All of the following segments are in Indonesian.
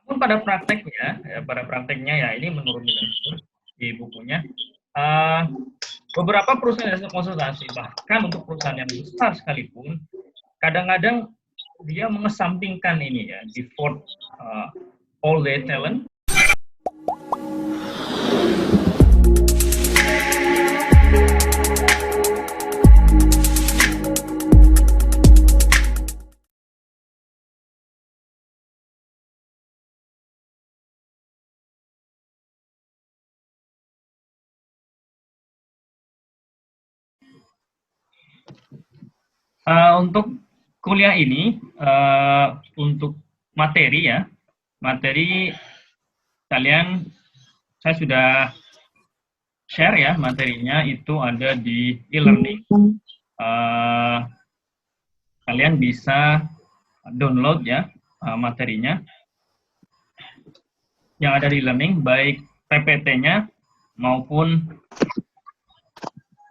Namun pada prakteknya ya ini menurut Milan di bukunya, beberapa perusahaan jasa konsultasi, bahkan untuk perusahaan yang besar sekalipun, kadang-kadang dia mengesampingkan ini ya, default all day talent. Untuk kuliah ini, untuk materi ya, materi kalian, saya sudah share ya materinya, itu ada di e-learning. Kalian bisa download ya materinya yang ada di e-learning, baik PPT-nya maupun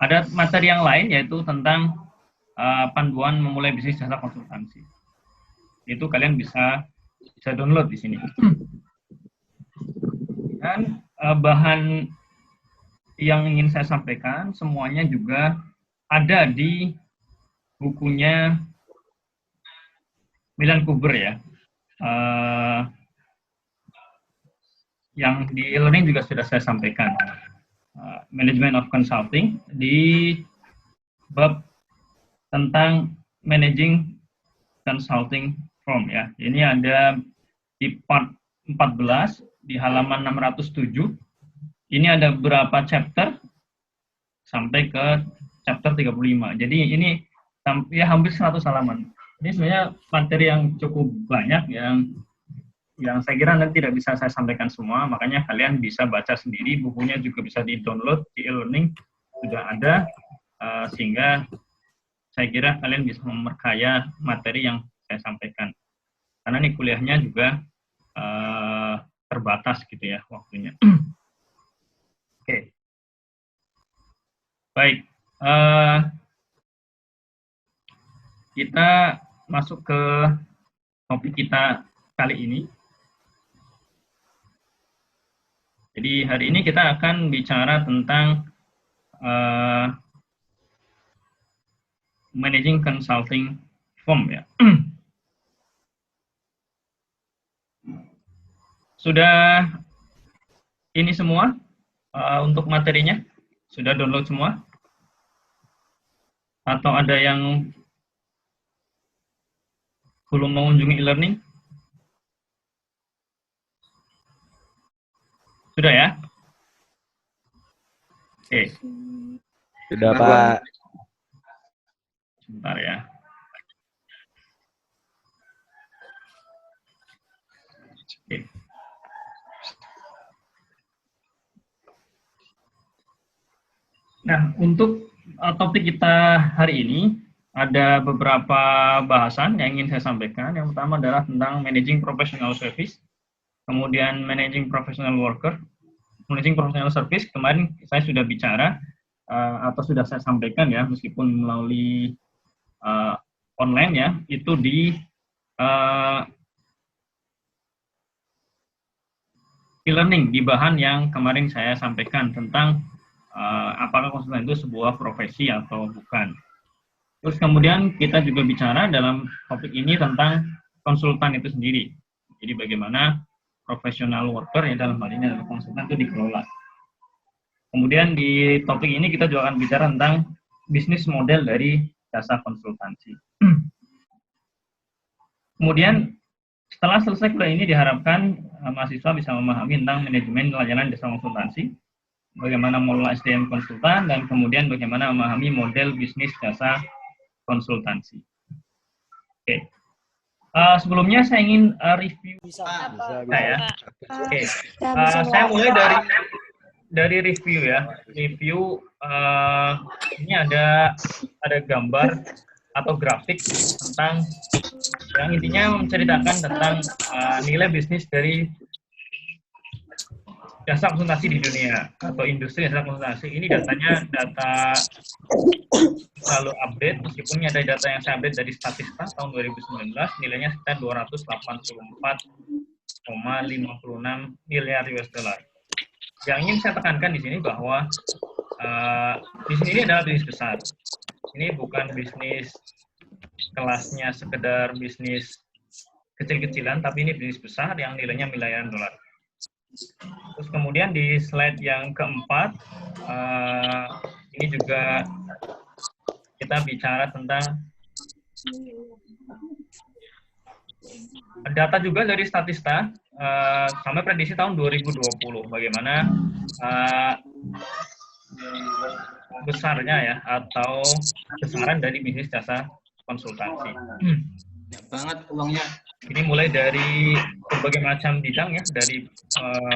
ada materi yang lain yaitu tentang panduan memulai bisnis jasa konsultansi. Itu kalian bisa download di sini. Dan bahan yang ingin saya sampaikan semuanya juga ada di bukunya Milan Kuber ya. Yang di e-learning juga sudah saya sampaikan. Management of Consulting di bab tentang managing consulting firm ya. Ini ada di part 14 di halaman 607. Ini ada berapa chapter sampai ke chapter 35. Jadi ini ya hampir 100 halaman. Ini sebenarnya materi yang cukup banyak yang saya kira nanti tidak bisa saya sampaikan semua, makanya kalian bisa baca sendiri, bukunya juga bisa di-download di e-learning, sudah ada, sehingga saya kira kalian bisa memperkaya materi yang saya sampaikan. Karena ini kuliahnya juga terbatas gitu ya waktunya. Oke. Baik. Kita masuk ke topik kita kali ini. Jadi hari ini kita akan bicara tentang managing consulting firm ya. Sudah ini semua untuk materinya? Sudah download semua? Atau ada yang belum mengunjungi e-learning? Sudah ya? Oke. Sudah, Pak. Sebentar ya. Oke. Nah, untuk topik kita hari ini, ada beberapa bahasan yang ingin saya sampaikan. Yang pertama adalah tentang managing professional service, kemudian managing professional worker, managing professional service. Kemarin saya sudah bicara atau sudah saya sampaikan ya, meskipun melalui online ya, itu di e-learning, di bahan yang kemarin saya sampaikan tentang apakah konsultan itu sebuah profesi atau bukan. Terus kemudian kita juga bicara dalam topik ini tentang konsultan itu sendiri. Jadi bagaimana professional worker ya dalam hal ini adalah konsultan itu dikelola. Kemudian di topik ini kita juga akan bicara tentang bisnis model dari jasa konsultansi. Kemudian setelah selesai kuliah ini diharapkan mahasiswa bisa memahami tentang manajemen layanan jasa konsultansi, bagaimana mengelola SDM konsultan, dan kemudian bagaimana memahami model bisnis jasa konsultansi. Oke. Sebelumnya saya ingin review saya. Oke. Saya mulai dari review ya. Review ini ada gambar atau grafik tentang yang intinya menceritakan tentang nilai bisnis dari jasa konsultasi di dunia atau industri jasa konsultasi. Ini datanya data selalu update, meskipun ini ada data yang saya update dari Statista tahun 2019, nilainya sekitar 284 miliar US dollar. Yang ingin saya tekankan di sini bahwa bisnis ini adalah bisnis besar. Ini bukan bisnis kelasnya sekedar bisnis kecil-kecilan, tapi ini bisnis besar yang nilainya miliaran dolar. Terus kemudian di slide yang keempat, ini juga kita bicara tentang data juga dari Statista sampai prediksi tahun 2020 bagaimana besarnya ya atau besaran dari bisnis jasa konsultansi. Banyak banget uangnya. Ini mulai dari berbagai macam bidang ya, dari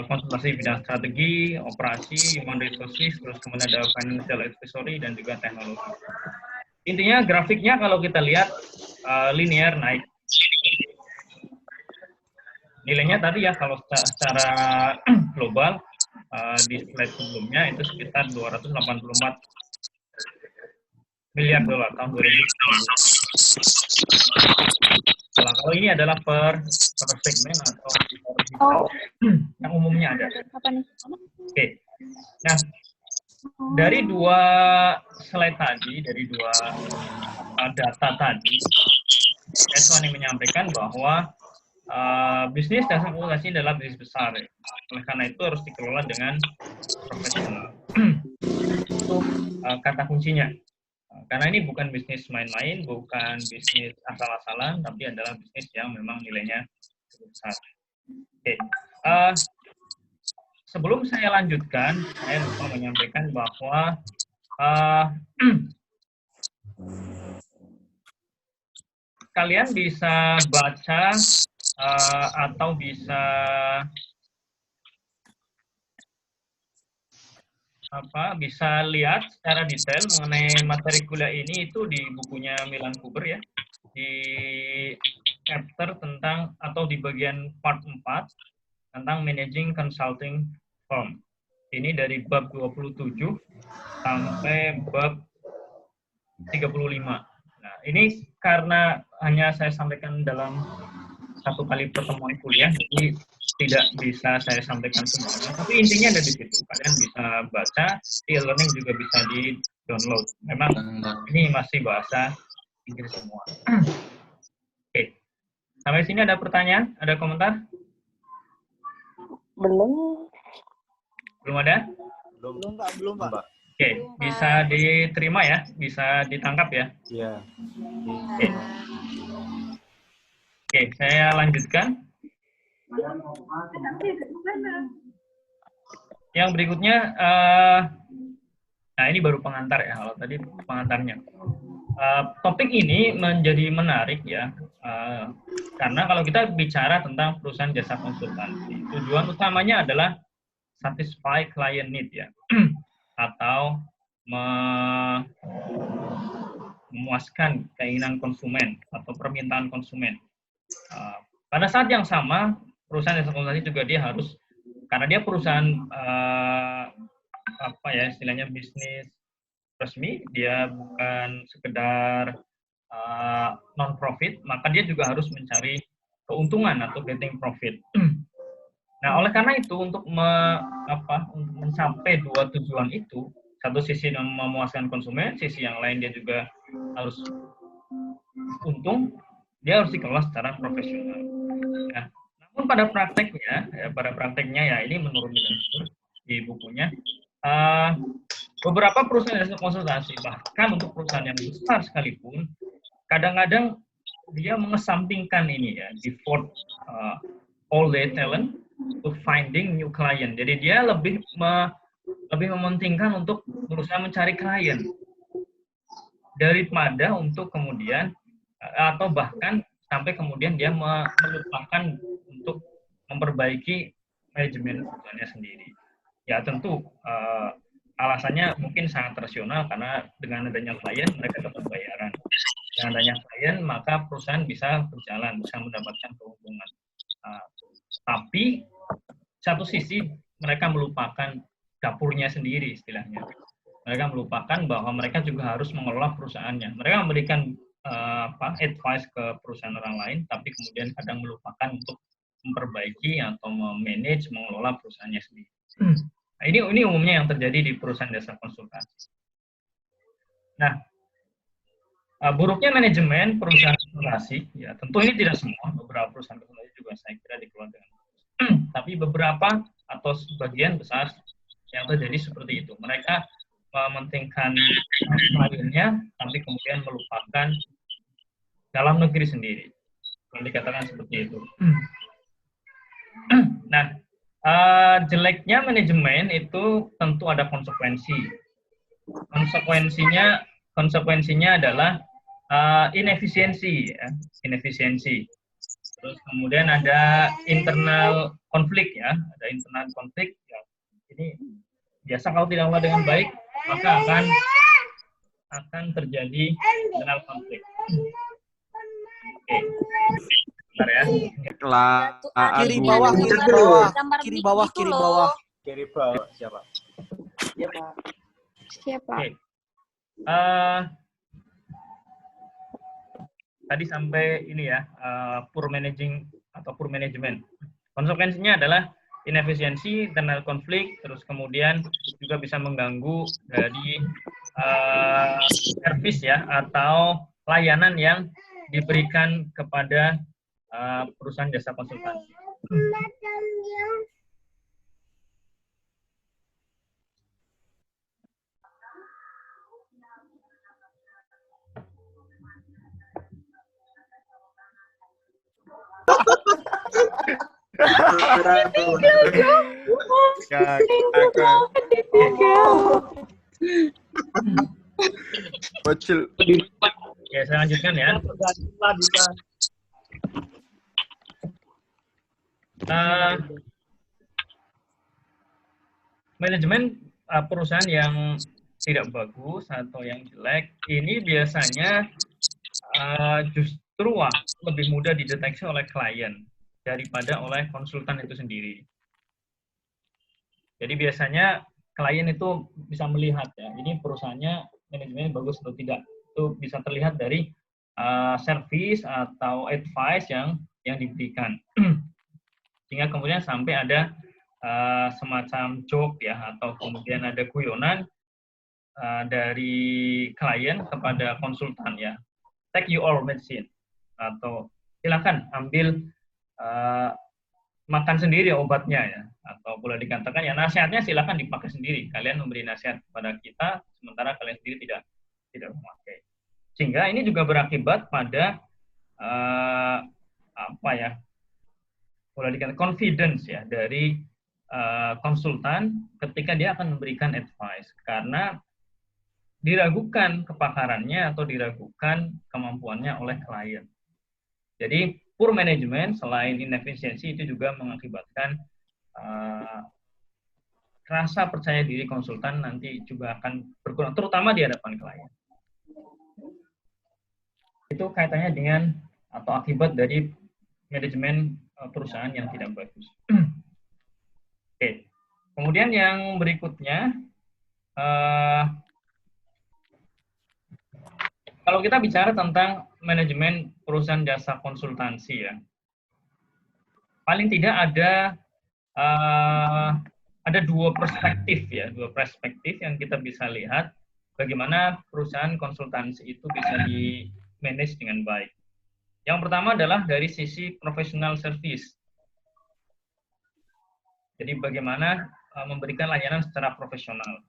konsultasi bidang strategi, operasi, human resources, terus kemudian ada financial advisory dan juga teknologi. Intinya grafiknya kalau kita lihat linear naik. Nilainya tadi ya kalau secara global di slide sebelumnya itu sekitar 284 miliar dolar tahun 2020. Nah, kalau ini adalah per segmen atau yang umumnya ada. Oke. Nah, dari dua slide tadi, dari dua data tadi, saya cuma menyampaikan bahwa bisnis jasa konsultasi adalah bisnis besar. Oleh karena itu harus dikelola dengan profesional. Itu kata kuncinya. Karena ini bukan bisnis main-main, bukan bisnis asal-asalan, tapi adalah bisnis yang memang nilainya besar. Oke. Sebelum saya lanjutkan, saya lupa menyampaikan bahwa kalian bisa baca atau bisa lihat secara detail mengenai materi kuliah ini itu di bukunya Milan Kuber ya, di chapter tentang atau di bagian part 4 tentang managing consulting firm. Ini dari bab 27 sampai bab 35. Nah, ini karena hanya saya sampaikan dalam satu kali pertemuan kuliah, jadi tidak bisa saya sampaikan semuanya. Tapi intinya ada di situ. Kalian bisa baca, e-learning juga bisa di-download. Memang ini masih bahasa Inggris semua. Oke. Sampai sini ada pertanyaan? Ada komentar? Belum. Belum ada? Belum, Pak. Oke, bisa diterima ya? Bisa ditangkap ya? Iya. Oke. Oke, saya lanjutkan. Yang berikutnya, nah ini baru pengantar ya, kalau tadi pengantarnya. Topik ini menjadi menarik ya, karena kalau kita bicara tentang perusahaan jasa konsultansi, tujuan utamanya adalah satisfy client need ya, atau memuaskan keinginan konsumen atau permintaan konsumen. Pada saat yang sama, perusahaan jasa konsultasi juga dia harus, karena dia perusahaan istilahnya bisnis resmi, dia bukan sekedar non-profit, maka dia juga harus mencari keuntungan atau getting profit. Nah, oleh karena itu untuk mencapai dua tujuan itu, satu sisi memuaskan konsumen, sisi yang lain dia juga harus untung, dia harus dikelola secara profesional. Nah, namun pada prakteknya ya ini menurut Milan Kuber di bukunya, beberapa perusahaan jasa konsultasi, bahkan untuk perusahaan yang besar sekalipun, kadang-kadang dia mengesampingkan ini ya, devote all their talent to finding new client. Jadi dia lebih mementingkan untuk berusaha mencari klien daripada untuk kemudian atau bahkan sampai kemudian dia melupakan untuk memperbaiki manajemen perusahaannya sendiri. Ya tentu alasannya mungkin sangat rasional karena dengan adanya klien mereka dapat bayaran. Dengan adanya klien maka perusahaan bisa berjalan, bisa mendapatkan keuntungan. Tapi satu sisi mereka melupakan dapurnya sendiri istilahnya. Mereka melupakan bahwa mereka juga harus mengelola perusahaannya. Mereka memberikan advice ke perusahaan orang lain, tapi kemudian kadang melupakan untuk memperbaiki atau memanage, mengelola perusahaannya sendiri. Nah, ini umumnya yang terjadi di perusahaan jasa konsultasi. Nah, buruknya manajemen perusahaan konsultasi, ya tentu ini tidak semua, beberapa perusahaan konsultasi juga saya kira dikelola dengan bagus. Tapi beberapa atau sebagian besar yang terjadi seperti itu. Mereka mementingkan kliennya, tapi kemudian melupakan dalam negeri sendiri. Kalau dikatakan seperti itu. Nah, jeleknya manajemen itu tentu ada konsekuensi. Konsekuensinya adalah inefisiensi, ya. Inefisiensi. Terus kemudian ada internal konflik, ya. Ada internal konflik. Ya. Ini biasa kalau tidak olah dengan baik, maka akan terjadi internal konflik. Oke. Bentar ya. Kiri bawah siapa? Siapa? Oke. Tadi sampai ini ya, poor managing atau poor management. Konsekuensinya adalah inefisiensi, internal konflik, terus kemudian juga bisa mengganggu dari servis ya atau layanan yang diberikan kepada perusahaan jasa konsultasi. Bocil. Ya, saya lanjutkan ya. Manajemen perusahaan yang tidak bagus atau yang jelek ini biasanya justru lebih mudah dideteksi oleh klien daripada oleh konsultan itu sendiri. Jadi biasanya klien itu bisa melihat ya, ini perusahaannya manajemennya bagus atau tidak. Itu bisa terlihat dari service atau advice yang diberikan. Sehingga kemudian sampai ada semacam joke ya, atau kemudian ada guyonan dari klien kepada konsultan ya. Take your medicine, atau silakan ambil makan sendiri obatnya ya, atau boleh dikatakan ya nasihatnya silakan dipakai sendiri. Kalian memberi nasihat kepada kita sementara kalian sendiri tidak memakai. Sehingga ini juga berakibat pada apa ya? Boleh dikatakan confidence ya dari konsultan ketika dia akan memberikan advice, karena diragukan kepakarannya atau diragukan kemampuannya oleh klien. Jadi poor management selain inefisiensi itu juga mengakibatkan rasa percaya diri konsultan nanti juga akan berkurang, terutama di hadapan klien. Itu kaitannya dengan atau akibat dari manajemen perusahaan yang tidak bagus. Oke. Kemudian yang berikutnya, kalau kita bicara tentang manajemen perusahaan jasa konsultansi ya, paling tidak ada dua perspektif ya, dua perspektif yang kita bisa lihat bagaimana perusahaan konsultansi itu bisa di-manage dengan baik. Yang pertama adalah dari sisi professional service. Jadi bagaimana memberikan layanan secara profesional.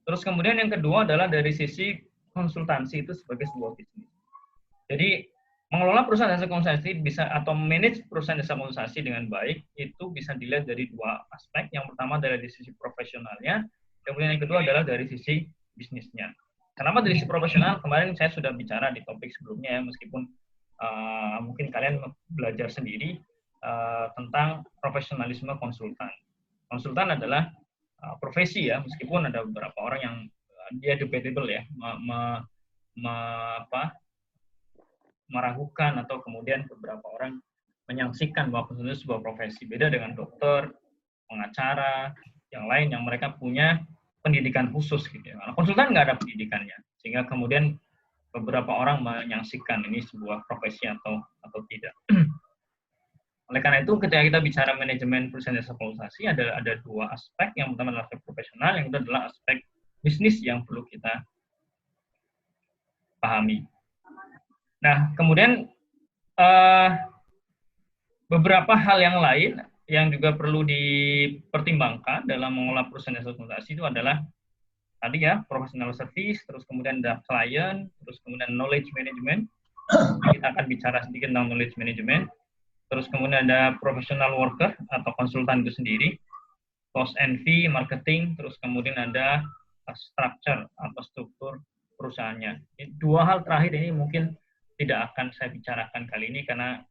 Terus kemudian yang kedua adalah dari sisi konsultansi itu sebagai sebuah bisnis. Jadi mengelola perusahaan jasa konsultasi bisa atau manage perusahaan jasa konsultasi dengan baik itu bisa dilihat dari dua aspek. Yang pertama adalah dari sisi profesionalnya, kemudian yang kedua adalah dari sisi bisnisnya. Kenapa dari sisi profesional? Kemarin saya sudah bicara di topik sebelumnya ya, meskipun mungkin kalian belajar sendiri tentang profesionalisme konsultan. Konsultan adalah profesi ya, meskipun ada beberapa orang yang dia debatable ya, meragukan atau kemudian beberapa orang menyaksikan bahwa konsultan itu sebuah profesi. Beda dengan dokter, pengacara, yang lain yang mereka punya pendidikan khusus gitu ya. Nah, konsultan nggak ada pendidikannya, sehingga kemudian beberapa orang menyaksikan ini sebuah profesi atau tidak. Oleh karena itu, ketika kita bicara manajemen perusahaan jasa konsultasi, ada dua aspek. Yang pertama adalah aspek profesional, yang kedua adalah aspek bisnis yang perlu kita pahami. Nah, kemudian beberapa hal yang lain yang juga perlu dipertimbangkan dalam mengelola perusahaan jasa konsultasi itu adalah tadi ya, professional service, terus kemudian ada client, terus kemudian knowledge management. Kita akan bicara sedikit tentang knowledge management. Terus kemudian ada professional worker atau konsultan itu sendiri, cost and fee, marketing, terus kemudian ada structure atau struktur perusahaannya. Dua hal terakhir ini mungkin tidak akan saya bicarakan kali ini karena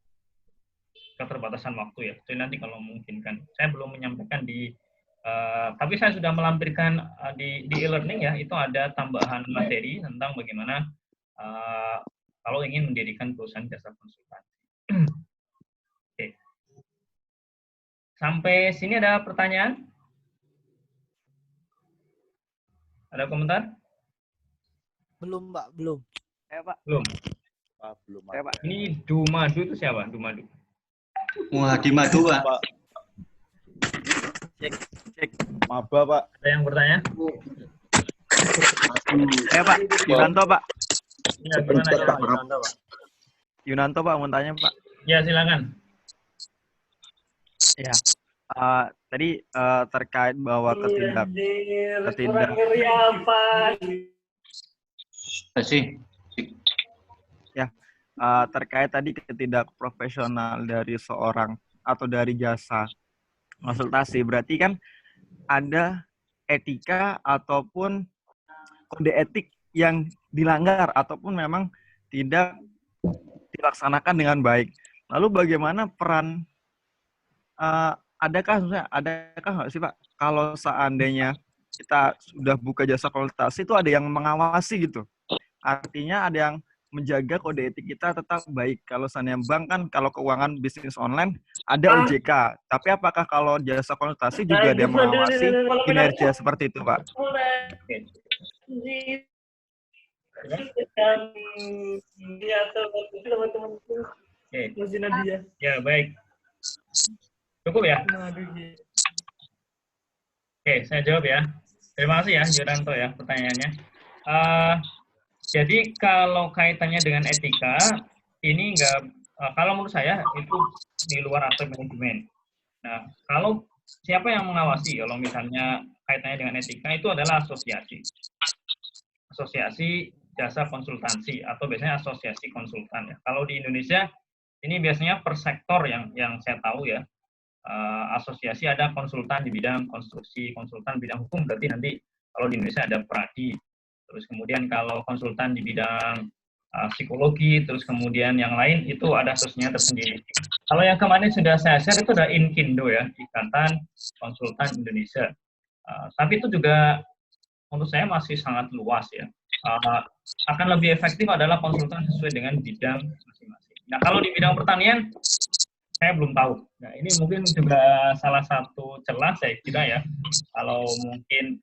keterbatasan waktu ya. Jadi nanti kalau memungkinkan, saya belum menyampaikan tapi saya sudah melampirkan di e-learning ya, itu ada tambahan materi tentang bagaimana kalau ingin mendirikan perusahaan jasa konsultasi. Oke. Sampai sini ada pertanyaan? Ada komentar? Belum, Pak, belum. Pak. Belum. Belum. Pak. Ini Dumadu itu siapa? Dumadu. Wah, di madu, Pak. Cek. Maba, Pak. Ada yang bertanya? Pak. Yunanto, Pak. Ya, gimana? Yunanto, Pak. Yunanto, Pak, mau tanya, Pak. Ya, silakan. Ya. Tadi terkait bahwa terkait tadi ketidakprofesional dari seorang atau dari jasa konsultasi, berarti kan ada etika ataupun kode etik yang dilanggar ataupun memang tidak dilaksanakan dengan baik. Lalu bagaimana peran adakah nggak sih Pak, kalau seandainya kita sudah buka jasa konsultasi itu ada yang mengawasi gitu? Artinya ada yang menjaga kode etik kita tetap baik. Kalau seandainya bank kan, kalau keuangan bisnis online ada OJK. Tapi apakah kalau jasa konsultasi juga ada yang mengawasi kinerja seperti itu, Pak? Ya, baik. Cukup ya? Oke, saya jawab ya. Terima kasih ya, Yuranto ya, pertanyaannya. Jadi kalau kaitannya dengan etika, ini kalau menurut saya itu di luar aspek manajemen. Nah, kalau siapa yang mengawasi kalau misalnya kaitannya dengan etika itu adalah asosiasi. Asosiasi jasa konsultansi atau biasanya asosiasi konsultan ya. Kalau di Indonesia ini biasanya per sektor yang saya tahu ya. Asosiasi ada konsultan di bidang konstruksi, konsultan bidang hukum, berarti nanti kalau di Indonesia ada Pradi. Terus kemudian kalau konsultan di bidang psikologi, terus kemudian yang lain itu ada asosiasinya tersendiri. Kalau yang kemarin sudah saya share itu ada Inkindo ya, Ikatan Konsultan Indonesia. Tapi itu juga menurut saya masih sangat luas ya. Akan lebih efektif adalah konsultan sesuai dengan bidang masing-masing. Nah, kalau di bidang pertanian, saya belum tahu. Nah, ini mungkin juga salah satu celah saya kira ya. Kalau mungkin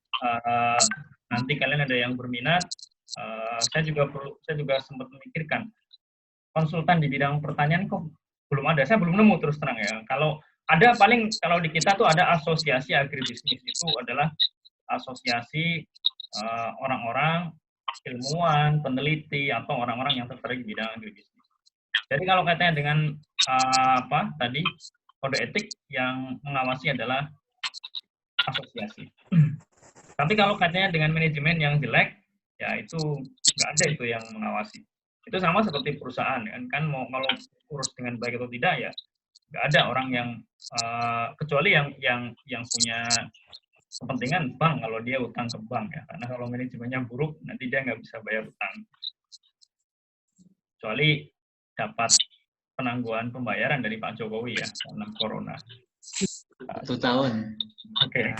nanti kalian ada yang berminat, saya juga sempat memikirkan konsultan di bidang pertanian kok belum ada. Saya belum nemu terus terang ya. Kalau ada paling kalau di kita tuh ada asosiasi agribisnis, itu adalah asosiasi orang-orang ilmuwan, peneliti atau orang-orang yang tertarik di bidang agribisnis. Jadi kalau kaitannya dengan tadi kode etik yang mengawasi adalah asosiasi. Tapi kalau kaitannya dengan manajemen yang jelek, ya itu nggak ada itu yang mengawasi. Itu sama seperti perusahaan kan mau kalau urus dengan baik atau tidak ya nggak ada orang yang kecuali yang punya kepentingan bank kalau dia utang ke bank ya, karena kalau manajemennya buruk nanti dia nggak bisa bayar utang kecuali dapat penangguhan pembayaran dari Pak Jokowi ya karena corona. 1 tahun. Oke.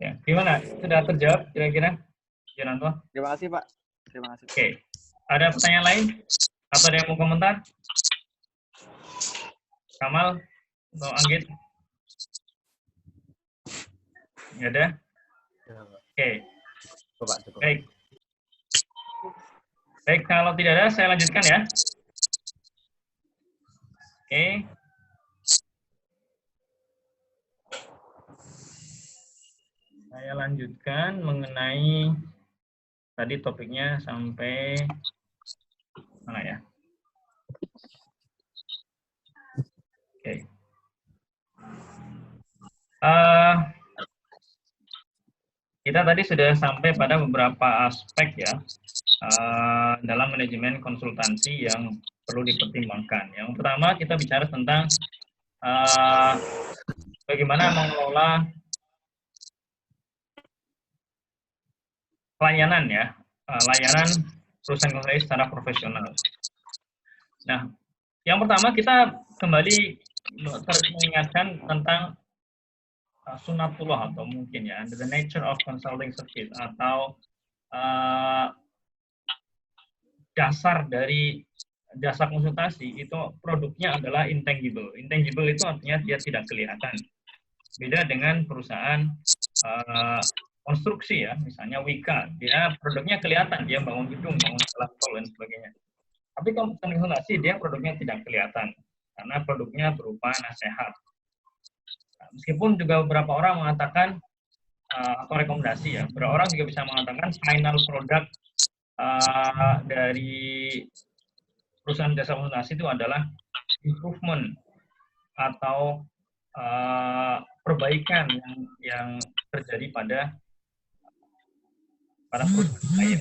Ya, gimana? Sudah terjawab kira-kira, Yunanto? Terima kasih, Pak. Terima kasih. Oke. Ada pertanyaan lain? Atau ada yang mau komentar? Kamal atau Anggit? Nggak ada? Oke. Baik. Baik, kalau tidak ada, saya lanjutkan ya. Oke. Saya lanjutkan mengenai tadi topiknya sampai mana ya? Oke. Kita tadi sudah sampai pada beberapa aspek ya dalam manajemen konsultansi yang perlu dipertimbangkan. Yang pertama kita bicara tentang bagaimana mengelola pelayanan ya, layanan perusahaan konsultansi secara profesional. Nah, yang pertama kita kembali mengingatkan tentang sunatullah atau mungkin ya the nature of consulting service atau dasar dari jasa konsultasi itu produknya adalah intangible. Intangible itu artinya dia tidak kelihatan. Beda dengan perusahaan konstruksi ya, misalnya Wika, dia produknya kelihatan, dia bangun gedung, bangun jalan tol dan sebagainya. Tapi kalau konsultasi dia produknya tidak kelihatan karena produknya berupa nasihat. Meskipun juga beberapa orang mengatakan atau rekomendasi ya, beberapa orang juga bisa mengatakan final product dari perusahaan jasa konsultasi itu adalah improvement atau perbaikan yang terjadi pada perusahaan lain.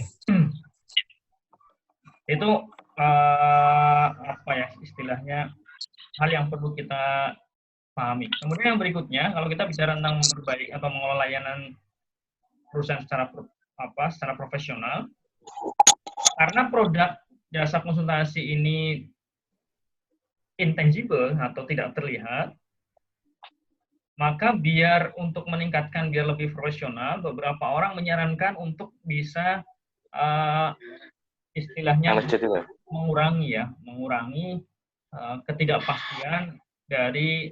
Itu apa ya istilahnya hal yang perlu kita pahami. Kemudian yang berikutnya, kalau kita bicara tentang memperbaiki atau mengelola layanan perusahaan secara profesional, karena produk jasa konsultasi ini intangible atau tidak terlihat, maka biar untuk meningkatkan biar lebih profesional, beberapa orang menyarankan untuk bisa istilahnya mengurangi ketidakpastian dari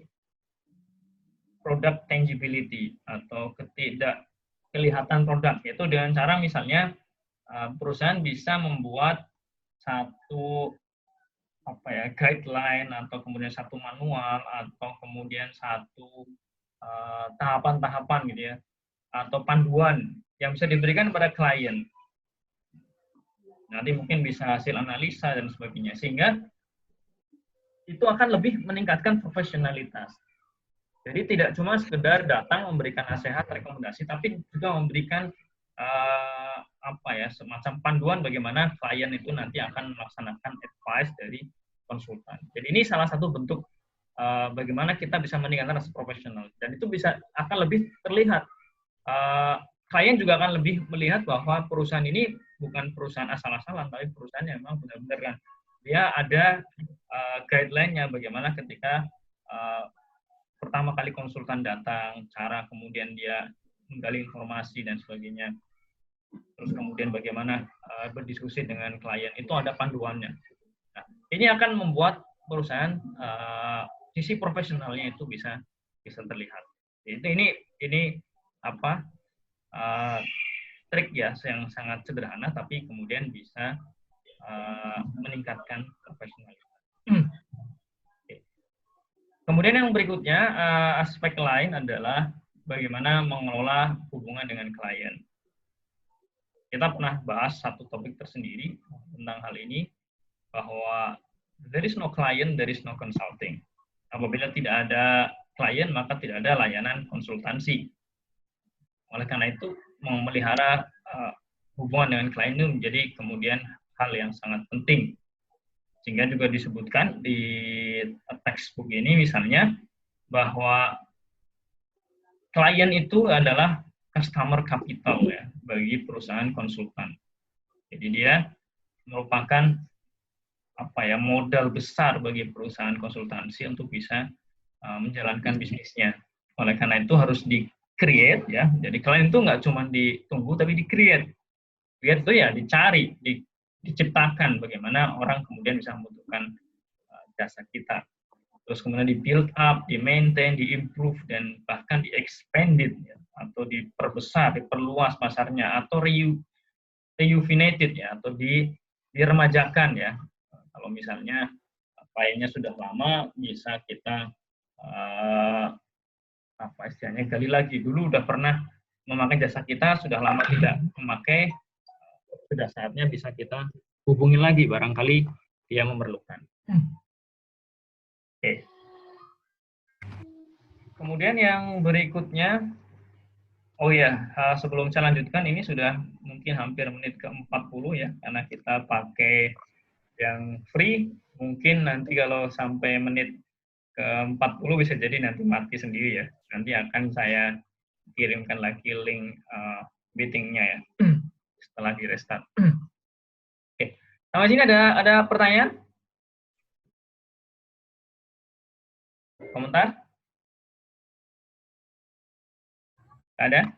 produk tangibility atau kelihatan produk, yaitu dengan cara misalnya perusahaan bisa membuat satu guideline atau kemudian satu manual atau kemudian satu tahapan-tahapan gitu ya atau panduan yang bisa diberikan kepada klien. Nanti mungkin bisa hasil analisa dan sebagainya sehingga itu akan lebih meningkatkan profesionalitas. Jadi tidak cuma sekedar datang memberikan nasihat, rekomendasi, tapi juga memberikan semacam panduan bagaimana klien itu nanti akan melaksanakan advice dari konsultan. Jadi ini salah satu bentuk bagaimana kita bisa meningkatkan rasa profesional dan itu akan lebih terlihat. Klien juga akan lebih melihat bahwa perusahaan ini bukan perusahaan asal-asalan, tapi perusahaan yang memang benar-benar kan dia ada guideline-nya bagaimana ketika pertama kali konsultan datang, cara kemudian dia menggali informasi dan sebagainya. Terus kemudian bagaimana berdiskusi dengan klien, itu ada panduannya. Nah, ini akan membuat perusahaan sisi profesionalnya itu bisa terlihat. Jadi ini trik ya yang sangat sederhana tapi kemudian bisa meningkatkan profesionalitas. Kemudian yang berikutnya, aspek lain adalah bagaimana mengelola hubungan dengan klien. Kita pernah bahas satu topik tersendiri tentang hal ini, bahwa there is no client, there is no consulting. Apabila tidak ada klien, maka tidak ada layanan konsultansi. Oleh karena itu, memelihara hubungan dengan klien itu menjadi kemudian hal yang sangat penting. Sehingga juga disebutkan di textbook ini misalnya bahwa klien itu adalah customer capital ya bagi perusahaan konsultan. Jadi dia merupakan modal besar bagi perusahaan konsultansi untuk bisa menjalankan bisnisnya. Oleh karena itu harus di-create ya. Jadi klien itu nggak cuma ditunggu tapi di-create. Create itu ya dicari, diciptakan bagaimana orang kemudian bisa membutuhkan jasa kita. Terus kemudian di-build up, di-maintain, di-improve, dan bahkan di-expanded ya, atau diperbesar, diperluas pasarnya, atau rejuvenated ya, atau diremajakan ya. Kalau misalnya kliennya sudah lama, bisa kita istilahnya gali lagi. Dulu udah pernah memakai jasa kita, sudah lama tidak memakai, sudah saatnya bisa kita hubungi lagi, barangkali dia memerlukan. Oke. Kemudian yang berikutnya, oh ya, sebelum saya lanjutkan, ini sudah mungkin hampir menit ke-40 ya, karena kita pakai yang free. Mungkin nanti kalau sampai menit ke-40 bisa jadi nanti mati sendiri ya. Nanti akan saya kirimkan lagi link meeting-nya ya, setelah di restart. Oke, sampai sini ada pertanyaan? Komentar? Ada?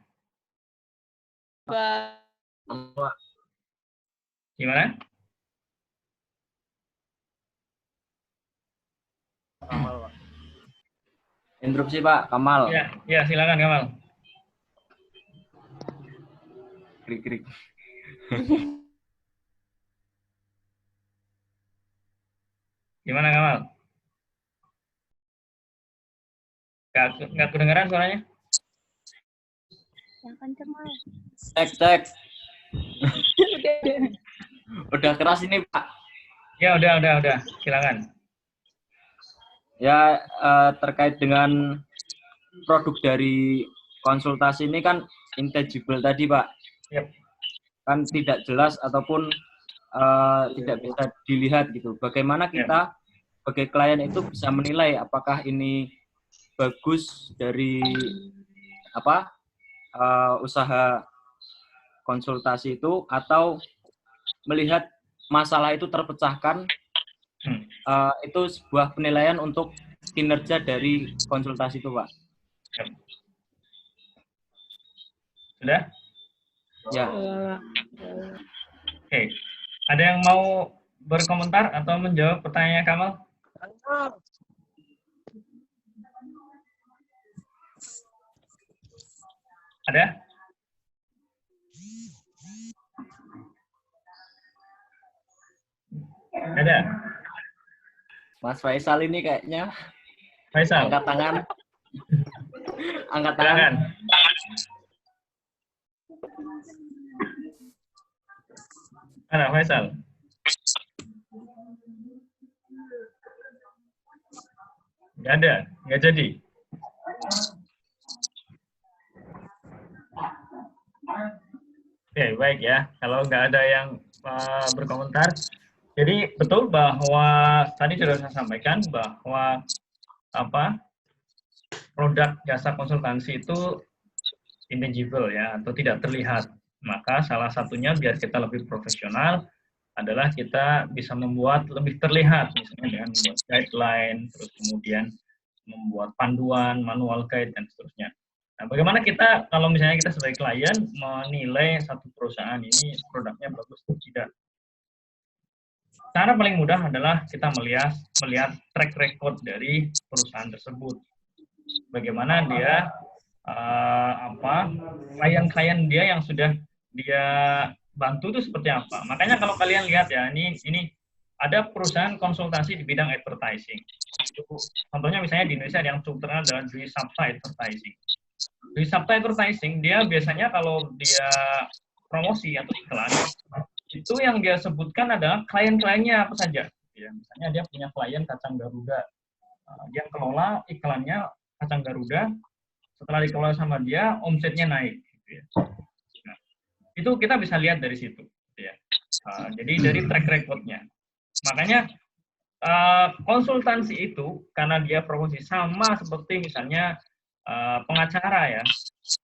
Gimana? Interupsi Pak, Kamal. Ya silakan Kamal. Krik-krik. Gimana Kamal? Nggak kedengeran suaranya? Yang kenceng mau. Cek. Udah keras ini Pak. Ya udah. Silakan. Ya terkait dengan produk dari konsultasi ini kan intangible tadi Pak. Yep. Kan tidak jelas ataupun tidak bisa dilihat gitu. Bagaimana kita sebagai klien itu bisa menilai apakah ini bagus dari usaha konsultasi itu, atau melihat masalah itu terpecahkan, itu sebuah penilaian untuk kinerja dari konsultasi itu Pak. Sudah? Ya. Oke. Ada yang mau berkomentar atau menjawab pertanyaan Kamal? Ada? Ada? Mas Faisal ini kayaknya Faisal? angkat tangan. Angkat tangan. Silakan. Mana Faisal? Nggak ada, nggak jadi. Oke, baik ya. Kalau nggak ada yang berkomentar, jadi betul bahwa tadi sudah saya sampaikan bahwa produk jasa konsultansi itu intangible ya, atau tidak terlihat. Maka salah satunya biar kita lebih profesional adalah kita bisa membuat lebih terlihat, misalnya dengan membuat guideline, terus kemudian membuat panduan, manual guide, dan seterusnya. Nah, bagaimana kita, kalau misalnya kita sebagai klien, menilai satu perusahaan ini produknya bagus atau tidak? Cara paling mudah adalah kita melihat track record dari perusahaan tersebut. Bagaimana dia, klien-klien dia yang sudah dia bantu itu seperti apa. Makanya kalau kalian lihat ya, ini ada perusahaan konsultasi di bidang advertising. Contohnya misalnya di Indonesia yang cukup terkenal adalah Dwi Sapta Advertising. Dwi Sapta Advertising, dia biasanya kalau dia promosi atau iklan, itu yang dia sebutkan adalah klien-kliennya apa saja. Ya, misalnya dia punya klien Kacang Garuda, dia kelola iklannya Kacang Garuda, setelah dikelola sama dia, omsetnya naik. Gitu ya. Nah, itu kita bisa lihat dari situ. Gitu ya. Jadi dari track record-nya. Makanya konsultansi itu, karena dia promosi sama seperti misalnya pengacara ya.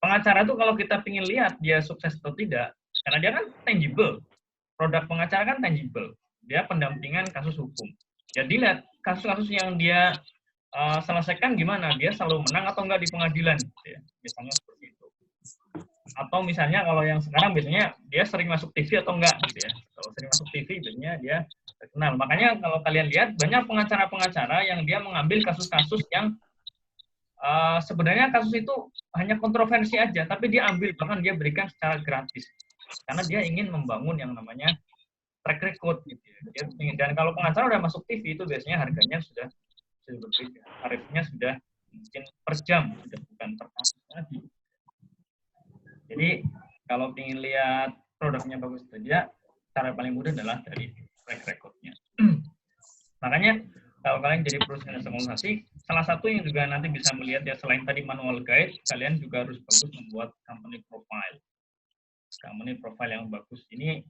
Pengacara itu kalau kita ingin lihat dia sukses atau tidak, karena dia kan tangible. Produk pengacara kan tangible. Dia pendampingan kasus hukum. Jadi lihat kasus-kasus yang dia selesaikan gimana, dia selalu menang atau enggak di pengadilan. Gitu ya. Biasanya seperti itu. Atau misalnya kalau yang sekarang biasanya dia sering masuk TV atau enggak gitu ya. Kalau sering masuk TV biasanya dia terkenal. Makanya kalau kalian lihat banyak pengacara-pengacara yang dia mengambil kasus-kasus yang sebenarnya kasus itu hanya kontroversi aja, tapi dia ambil, bahkan dia berikan secara gratis. Karena dia ingin membangun yang namanya track record gitu ya. Dan kalau pengacara udah masuk TV itu biasanya harganya sudah berbeda. Tarifnya sudah mungkin per jam, sudah bukan per kasus lagi. Jadi kalau ingin lihat produknya bagus atau tidak, cara paling mudah adalah dari track record-nya. Makanya kalau kalian jadi perusahaan akuntansi, salah satu yang juga nanti bisa melihat ya, selain tadi manual guide, kalian juga harus bagus membuat company profile. Company profile yang bagus ini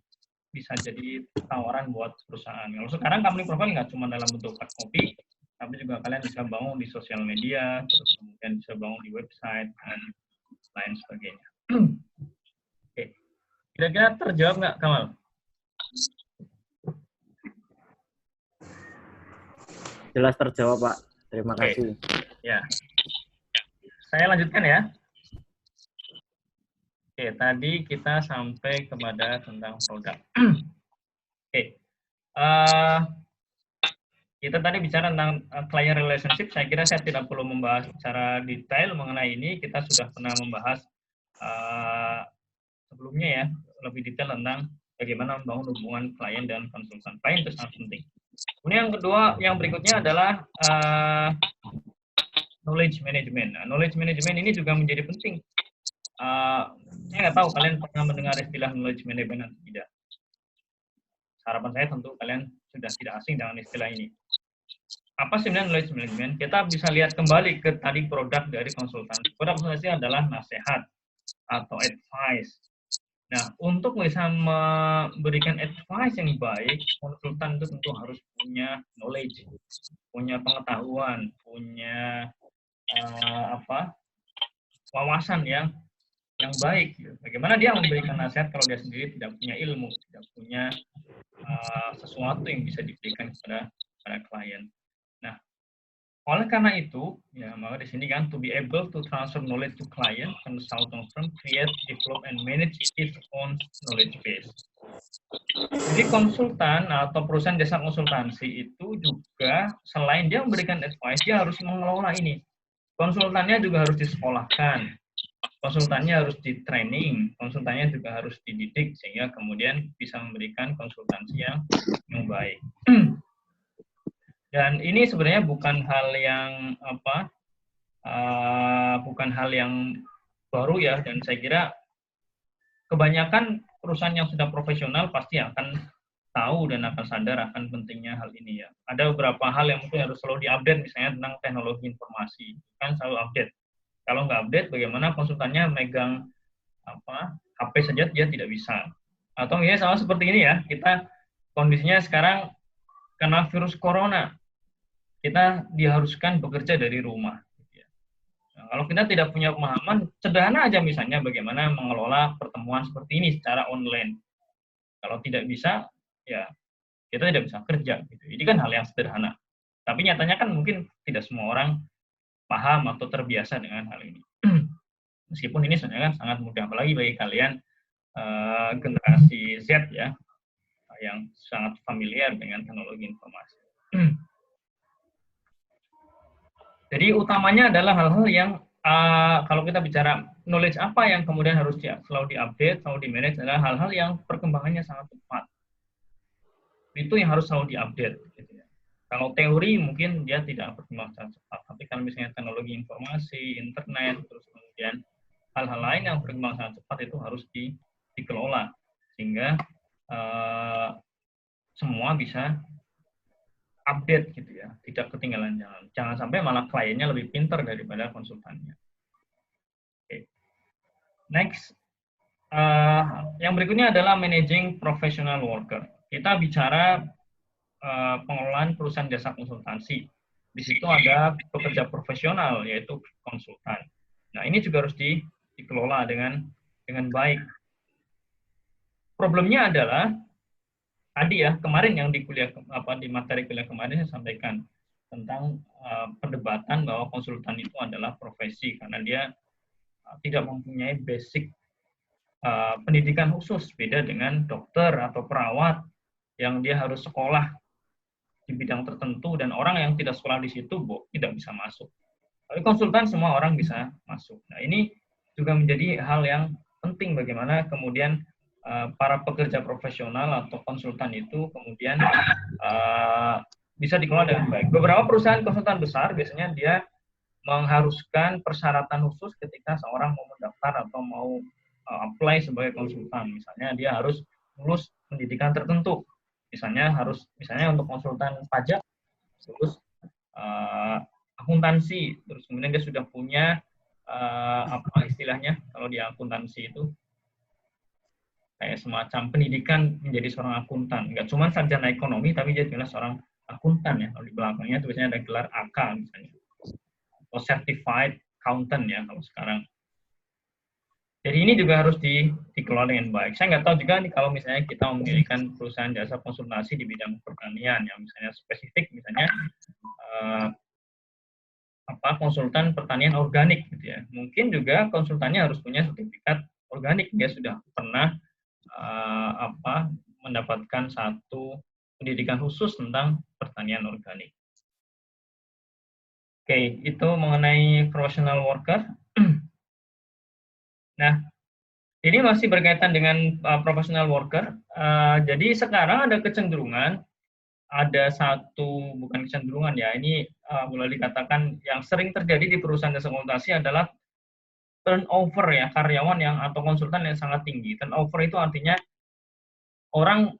bisa jadi tawaran buat perusahaan. Kalau sekarang company profile nggak cuma dalam bentuk hard copy, tapi juga kalian bisa bangun di sosial media, terus kemudian bisa bangun di website, dan lain sebagainya. Oke. Kira-kira terjawab nggak, Kamal? Jelas terjawab, Pak. Terima Oke. kasih. Ya. Saya lanjutkan ya. Oke, tadi kita sampai kepada tentang produk. Oke. Kita tadi bicara tentang client relationship. Saya kira saya tidak perlu membahas secara detail mengenai ini. Kita sudah pernah membahas sebelumnya ya, lebih detail tentang bagaimana membangun hubungan klien dan konsultan. Klien itu sangat penting. Kemudian yang kedua, yang berikutnya adalah knowledge management. Nah, knowledge management ini juga menjadi penting. Saya nggak tahu kalian pernah mendengar istilah knowledge management atau tidak. Harapan saya tentu kalian sudah tidak asing dengan istilah ini. Apa sebenarnya knowledge management? Kita bisa lihat kembali ke tadi produk dari konsultansi. Produk konsultansi adalah nasihat atau advice. Nah, untuk bisa memberikan advice yang baik, konsultan itu tentu harus punya knowledge, punya pengetahuan, punya wawasan yang baik. Bagaimana dia memberikan nasihat kalau dia sendiri tidak punya ilmu, tidak punya sesuatu yang bisa diberikan kepada klien. Nah, oleh karena itu, ya maka di sini kan to be able to transfer knowledge to client, consultant firm create, develop, and manage its own knowledge base. Jadi konsultan atau perusahaan jasa konsultansi itu juga selain dia memberikan advice, dia harus mengelola ini. Konsultannya juga harus disekolahkan, konsultannya harus di training, konsultannya juga harus dididik sehingga kemudian bisa memberikan konsultansi yang baik. Dan ini sebenarnya bukan hal yang bukan hal yang baru ya, dan saya kira kebanyakan perusahaan yang sudah profesional pasti akan tahu dan akan sadar akan pentingnya hal ini ya. Ada beberapa hal yang mungkin harus selalu diupdate, misalnya tentang teknologi informasi, kan selalu update. Kalau nggak update, bagaimana konsultannya megang HP saja dia tidak bisa. Atau misalnya sama seperti ini ya, kita kondisinya sekarang karena virus corona, kita diharuskan bekerja dari rumah. Nah, kalau kita tidak punya pemahaman, sederhana aja misalnya bagaimana mengelola pertemuan seperti ini secara online. Kalau tidak bisa, ya kita tidak bisa kerja. Gitu. Ini kan hal yang sederhana. Tapi nyatanya kan mungkin tidak semua orang paham atau terbiasa dengan hal ini. Meskipun ini sebenarnya kan sangat mudah, apalagi bagi kalian generasi Z ya, yang sangat familiar dengan teknologi informasi. Jadi utamanya adalah hal-hal yang kalau kita bicara knowledge apa yang kemudian harus selalu diupdate, selalu di-manage adalah hal-hal yang perkembangannya sangat cepat. Itu yang harus selalu diupdate. Gitu ya. Kalau teori mungkin dia tidak berkembang sangat cepat, tapi kalau misalnya teknologi informasi, internet, terus kemudian hal-hal lain yang berkembang sangat cepat itu harus dikelola sehingga semua bisa update gitu ya, tidak ketinggalan jalan. Jangan sampai malah kliennya lebih pintar daripada konsultannya. Oke. Next, yang berikutnya adalah managing professional worker. Kita bicara pengelolaan perusahaan jasa konsultansi. Di situ ada pekerja profesional yaitu konsultan. Nah ini juga harus dikelola dengan baik. Problemnya adalah tadi ya, kemarin yang di materi kuliah kemarin saya sampaikan tentang perdebatan bahwa konsultan itu adalah profesi karena dia tidak mempunyai basic pendidikan khusus, beda dengan dokter atau perawat yang dia harus sekolah di bidang tertentu dan orang yang tidak sekolah di situ tidak bisa masuk. Tapi konsultan semua orang bisa masuk. Nah ini juga menjadi hal yang penting bagaimana kemudian para pekerja profesional atau konsultan itu kemudian bisa dikelola dengan baik. Beberapa perusahaan konsultan besar biasanya dia mengharuskan persyaratan khusus ketika seorang mau mendaftar atau mau apply sebagai konsultan. Misalnya dia harus lulus pendidikan tertentu. Misalnya untuk konsultan pajak lulus akuntansi, terus kemudian dia sudah punya apa istilahnya kalau di akuntansi itu kayak semacam pendidikan menjadi seorang akuntan. Nggak cuma sarjana ekonomi, tapi dia juga seorang akuntan ya. Kalau di belakangnya tulisannya ada gelar AK misalnya, atau certified accountant ya kalau sekarang. Jadi ini juga harus dikelola dengan baik. Saya nggak tahu juga nih kalau misalnya kita memiliki perusahaan jasa konsultasi di bidang pertanian, yang misalnya spesifik, misalnya konsultan pertanian organik, gitu ya. Mungkin juga konsultannya harus punya sertifikat organik, dia sudah pernah mendapatkan satu pendidikan khusus tentang pertanian organik. Oke, itu mengenai professional worker. Nah, ini masih berkaitan dengan professional worker. Jadi sekarang ada kecenderungan, bukan kecenderungan ya, ini boleh dikatakan yang sering terjadi di perusahaan jasa konsultasi adalah turnover ya, karyawan atau konsultan yang sangat tinggi. Turnover itu artinya orang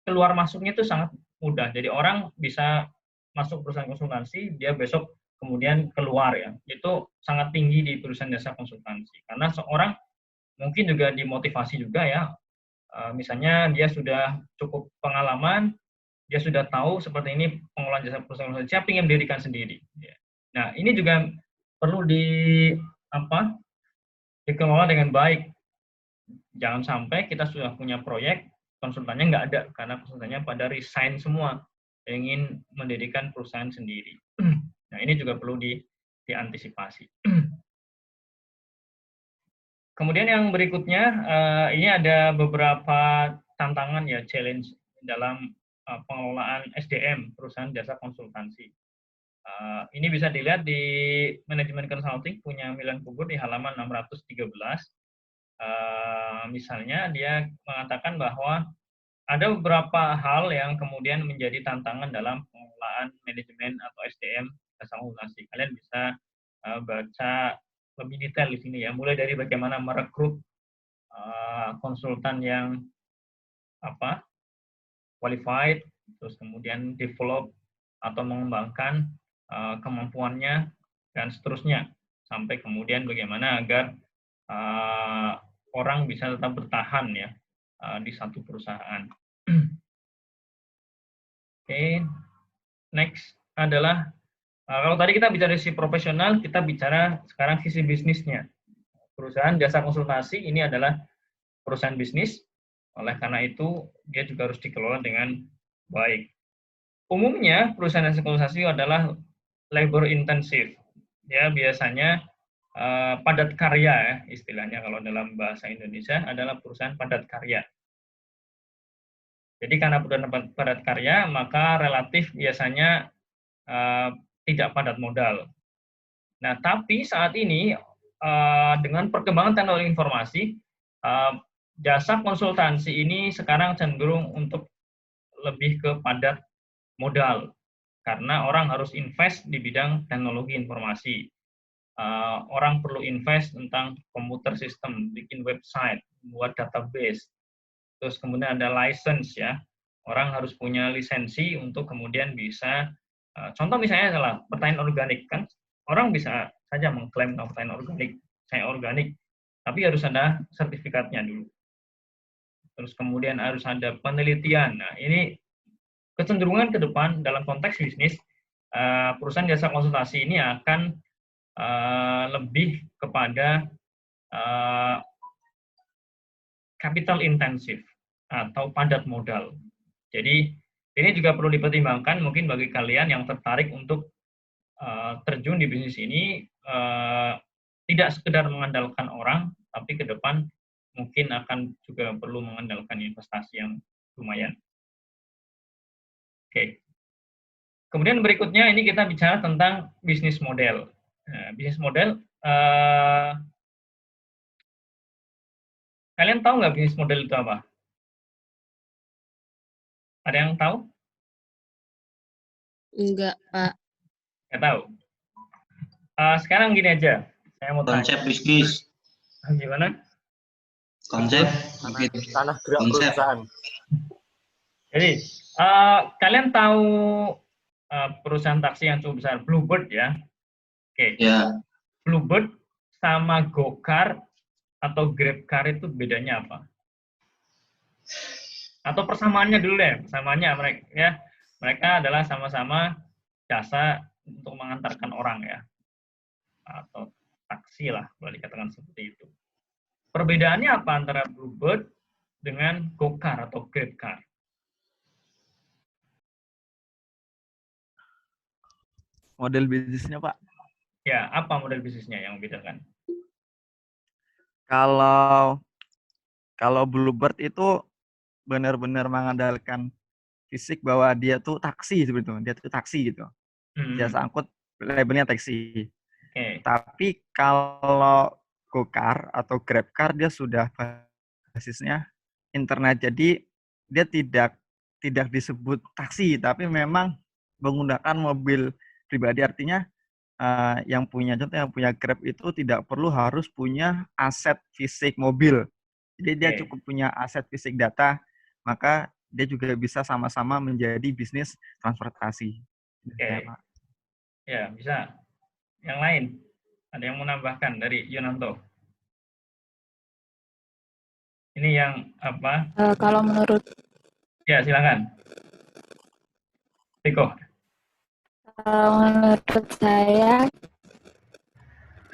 keluar masuknya itu sangat mudah. Jadi orang bisa masuk perusahaan konsultansi, dia besok kemudian keluar ya. Itu sangat tinggi di perusahaan jasa konsultansi. Karena seorang mungkin juga dimotivasi juga ya. Misalnya dia sudah cukup pengalaman, dia sudah tahu seperti ini pengelolaan jasa perusahaan konsultansi, dia ingin mendirikan sendiri. Nah, ini juga perlu dikelola dengan baik. Jangan sampai kita sudah punya proyek, konsultannya nggak ada, karena konsultannya pada resign semua, ingin mendirikan perusahaan sendiri. Nah, ini juga perlu diantisipasi. Kemudian yang berikutnya, ini ada beberapa tantangan ya, challenge dalam pengelolaan SDM, perusahaan jasa konsultansi. Ini bisa dilihat di manajemen consulting, punya Milan Kubur di halaman 613. Misalnya dia mengatakan bahwa ada beberapa hal yang kemudian menjadi tantangan dalam pengelolaan manajemen atau SDM jasa konsultasi. Kalian bisa baca lebih detail di sini ya, mulai dari bagaimana merekrut konsultan yang qualified, terus kemudian develop atau mengembangkan kemampuannya dan seterusnya, sampai kemudian bagaimana agar orang bisa tetap bertahan ya di satu perusahaan. Oke, next adalah kalau tadi kita bicara sisi profesional, kita bicara sekarang sisi bisnisnya. Perusahaan jasa konsultasi ini adalah perusahaan bisnis, oleh karena itu dia juga harus dikelola dengan baik. Umumnya perusahaan jasa konsultasi adalah labor intensif, ya biasanya padat karya ya, istilahnya kalau dalam bahasa Indonesia adalah perusahaan padat karya. Jadi karena perusahaan padat karya, maka relatif biasanya tidak padat modal. Nah, tapi saat ini dengan perkembangan teknologi informasi, jasa konsultansi ini sekarang cenderung untuk lebih ke padat modal, karena orang harus invest di bidang teknologi informasi. Orang perlu invest tentang komputer sistem, bikin website, buat database, terus kemudian ada license ya, orang harus punya lisensi untuk kemudian bisa, contoh misalnya adalah pertanian organik kan, orang bisa saja mengklaim pertanian organik, saya organik, tapi harus ada sertifikatnya dulu. Terus kemudian harus ada penelitian. Nah, ini kecenderungan ke depan dalam konteks bisnis, perusahaan jasa konsultasi ini akan lebih kepada capital intensif atau padat modal. Jadi ini juga perlu dipertimbangkan mungkin bagi kalian yang tertarik untuk terjun di bisnis ini, tidak sekedar mengandalkan orang, tapi ke depan mungkin akan juga perlu mengandalkan investasi yang lumayan. Oke. Kemudian berikutnya ini kita bicara tentang bisnis model. Bisnis model, kalian tahu nggak bisnis model itu apa? Ada yang tahu? Enggak, Pak. Nggak tahu. Sekarang gini aja, saya mau tanya. Konsep bisnis. Gimana? Konsep mungkin tanah gerak konsep. perusahaan. Jadi kalian tahu perusahaan taksi yang cukup besar Bluebird ya? Oke, Ya, Bluebird sama GoCar atau GrabCar itu bedanya apa? Atau persamaannya dulu deh, persamaannya mereka ya. Mereka adalah sama-sama jasa untuk mengantarkan orang ya, atau taksi lah boleh dikatakan seperti itu. Perbedaannya apa antara Bluebird dengan GoCar atau GrabCar? Model bisnisnya, Pak. Ya, apa model bisnisnya yang membedakan? Kalau Bluebird itu benar-benar mengandalkan fisik bahwa dia tuh taksi seperti itu. Dia tuh taksi gitu. Jasa angkut labelnya taksi. Oke. Tapi kalau GoCar atau GrabCar dia sudah basisnya internet. Jadi dia tidak disebut taksi, tapi memang menggunakan mobil pribadi. Artinya yang punya Grab itu tidak perlu harus punya aset fisik mobil. Jadi dia cukup punya aset fisik data, maka dia juga bisa sama-sama menjadi bisnis transportasi. Oke. Ya, bisa. Yang lain, ada yang mau nambahkan dari Yunanto? Ini yang apa? Kalau menurut Ya, silakan. Riko. menurut saya,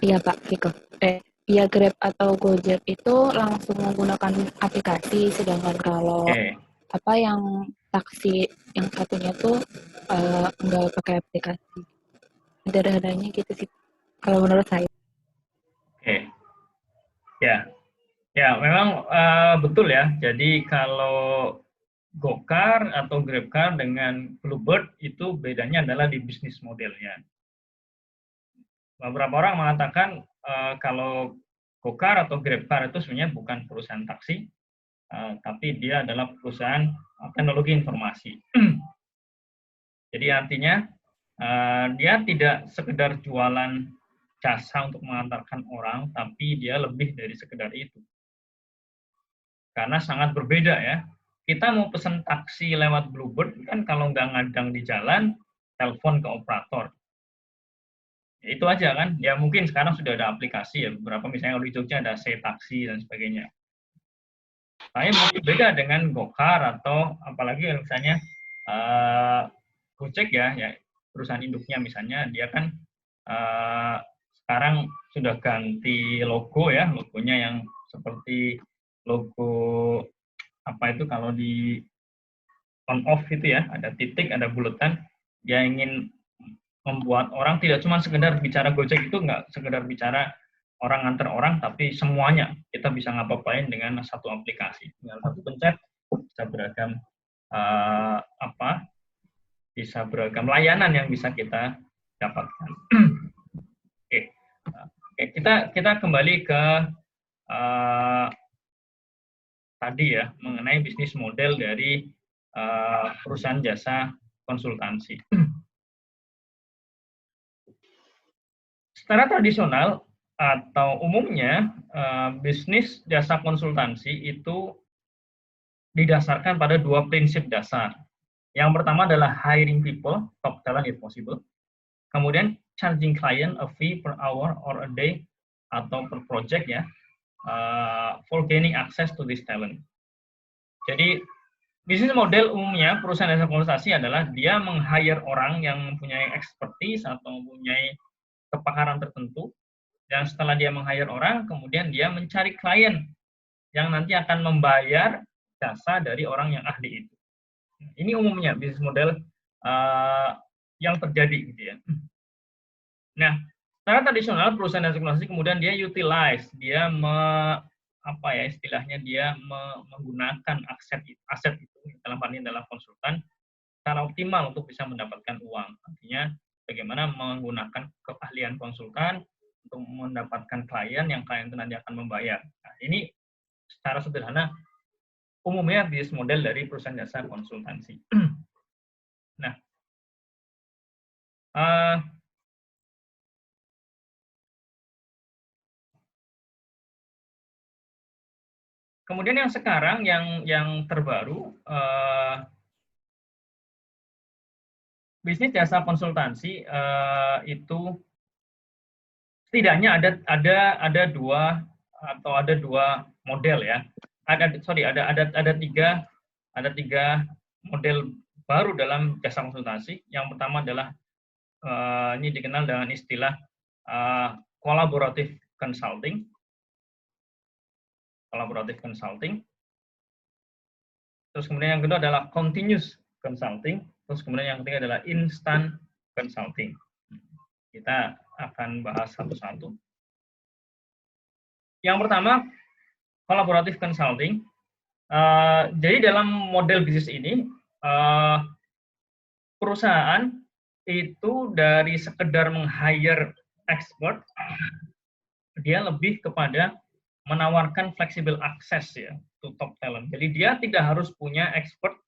iya Pak Viko. Ya Grab atau Gojek itu langsung menggunakan aplikasi, sedangkan kalau apa yang taksi yang satunya tuh nggak pakai aplikasi. Sederhananya gitu sih. Kalau menurut saya. Oke. Ya. Ya, memang betul ya. Jadi kalau GoCar atau GrabCar dengan Bluebird itu bedanya adalah di bisnis modelnya. Beberapa orang mengatakan kalau GoCar atau GrabCar itu sebenarnya bukan perusahaan taksi, tapi dia adalah perusahaan teknologi informasi. Jadi artinya dia tidak sekedar jualan jasa untuk mengantarkan orang, tapi dia lebih dari sekedar itu. Karena sangat berbeda ya. Kita mau pesan taksi lewat Bluebird kan kalau nggak ngadang di jalan, telepon ke operator. Ya, itu aja kan. Ya mungkin sekarang sudah ada aplikasi ya, beberapa misalnya kalau di Jogja ada Taksi dan sebagainya. Saya mungkin beda dengan GoCar atau apalagi misalnya Gojek ya perusahaan induknya misalnya dia kan sekarang sudah ganti logo ya, logonya yang seperti logo apa itu kalau di on off itu ya, ada titik, ada buletan. Dia ingin membuat orang tidak cuma sekedar bicara Gojek itu nggak sekedar bicara orang antar orang, tapi semuanya kita bisa ngapa-ngapain dengan satu aplikasi. Dengan satu pencet bisa beragam bisa beragam layanan yang bisa kita dapatkan. Oke. Oke, kita kembali ke tadi ya mengenai bisnis model dari perusahaan jasa konsultansi. Secara tradisional atau umumnya bisnis jasa konsultansi itu didasarkan pada dua prinsip dasar. Yang pertama adalah hiring people, top talent if possible. Kemudian charging client a fee per hour or a day atau per project ya, for gaining access to this talent. Jadi bisnis model umumnya perusahaan jasa konsultasi adalah dia meng-hire orang yang mempunyai expertise atau mempunyai kepakaran tertentu, dan setelah dia meng-hire orang, kemudian dia mencari klien yang nanti akan membayar jasa dari orang yang ahli itu. Ini umumnya bisnis model yang terjadi gitu ya. Nah, secara tradisional perusahaan jasa konsultasi kemudian dia utilize, dia istilahnya dia menggunakan aset itu dalam hal ini adalah konsultan secara optimal untuk bisa mendapatkan uang. Artinya bagaimana menggunakan keahlian konsultan untuk mendapatkan klien yang klien itu nanti akan membayar. Nah, ini secara sederhana umumnya bisnis model dari perusahaan jasa konsultansi. Nah, kemudian yang sekarang yang terbaru, bisnis jasa konsultansi itu setidaknya ada dua model ya. Ada tiga model baru dalam jasa konsultasi. Yang pertama adalah ini dikenal dengan istilah collaborative consulting. Collaborative consulting. Terus kemudian yang kedua adalah continuous consulting. Terus kemudian yang ketiga adalah instant consulting. Kita akan bahas satu-satu. Yang pertama, collaborative consulting. Jadi dalam model bisnis ini, perusahaan itu dari sekedar meng-hire expert, dia lebih kepada menawarkan flexible access ya to top talent. Jadi dia tidak harus punya expert,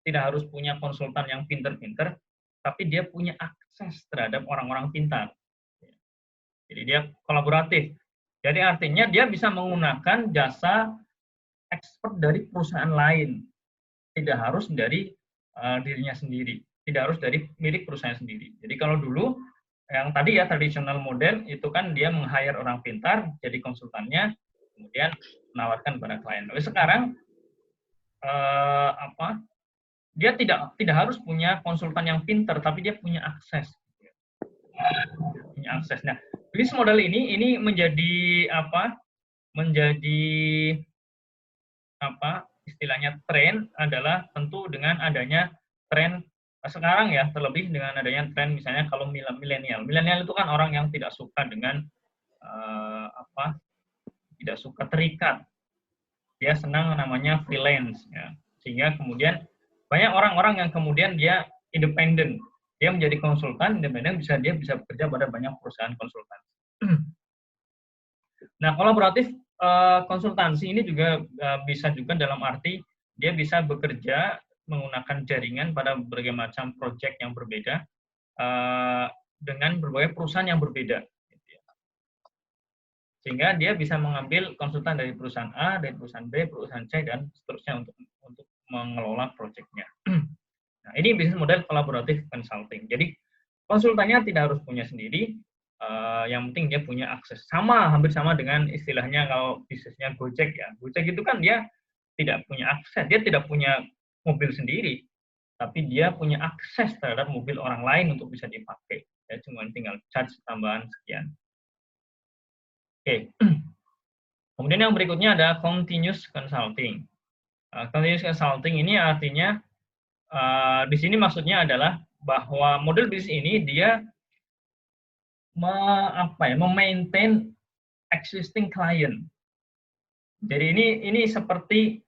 tidak harus punya konsultan yang pinter-pinter, tapi dia punya akses terhadap orang-orang pintar. Jadi dia kolaboratif. Jadi artinya dia bisa menggunakan jasa expert dari perusahaan lain. Tidak harus dari dirinya sendiri. Tidak harus dari milik perusahaan sendiri. Jadi kalau dulu, yang tadi ya tradisional model, itu kan dia meng-hire orang pintar, jadi konsultannya, kemudian menawarkan kepada klien. Tapi sekarang, dia tidak harus punya konsultan yang pintar, tapi dia punya akses. Punya akses. Nah, bisnis model ini menjadi istilahnya tren adalah tentu dengan adanya tren sekarang ya, terlebih dengan adanya tren misalnya kalau milenial. Milenial itu kan orang yang tidak suka dengan tidak suka terikat. Dia senang namanya freelance ya. Sehingga kemudian banyak orang-orang yang kemudian dia independen. Dia menjadi konsultan independen, dia bisa bekerja pada banyak perusahaan konsultan. Nah, kolaboratif konsultansi ini juga bisa juga dalam arti dia bisa bekerja menggunakan jaringan pada berbagai macam proyek yang berbeda dengan berbagai perusahaan yang berbeda. Sehingga dia bisa mengambil konsultan dari perusahaan A, dari perusahaan B, perusahaan C, dan seterusnya untuk mengelola proyeknya. Nah, ini bisnis model collaborative consulting. Jadi, konsultannya tidak harus punya sendiri, yang penting dia punya akses. Hampir sama dengan istilahnya kalau bisnisnya Gojek ya. Gojek itu kan dia tidak punya akses, dia tidak punya mobil sendiri, tapi dia punya akses terhadap mobil orang lain untuk bisa dipakai. Ya, cuma tinggal charge tambahan sekian. Oke. Kemudian yang berikutnya ada continuous consulting. Continuous consulting ini artinya di sini maksudnya adalah bahwa model bisnis ini dia memaintain existing client. Jadi ini seperti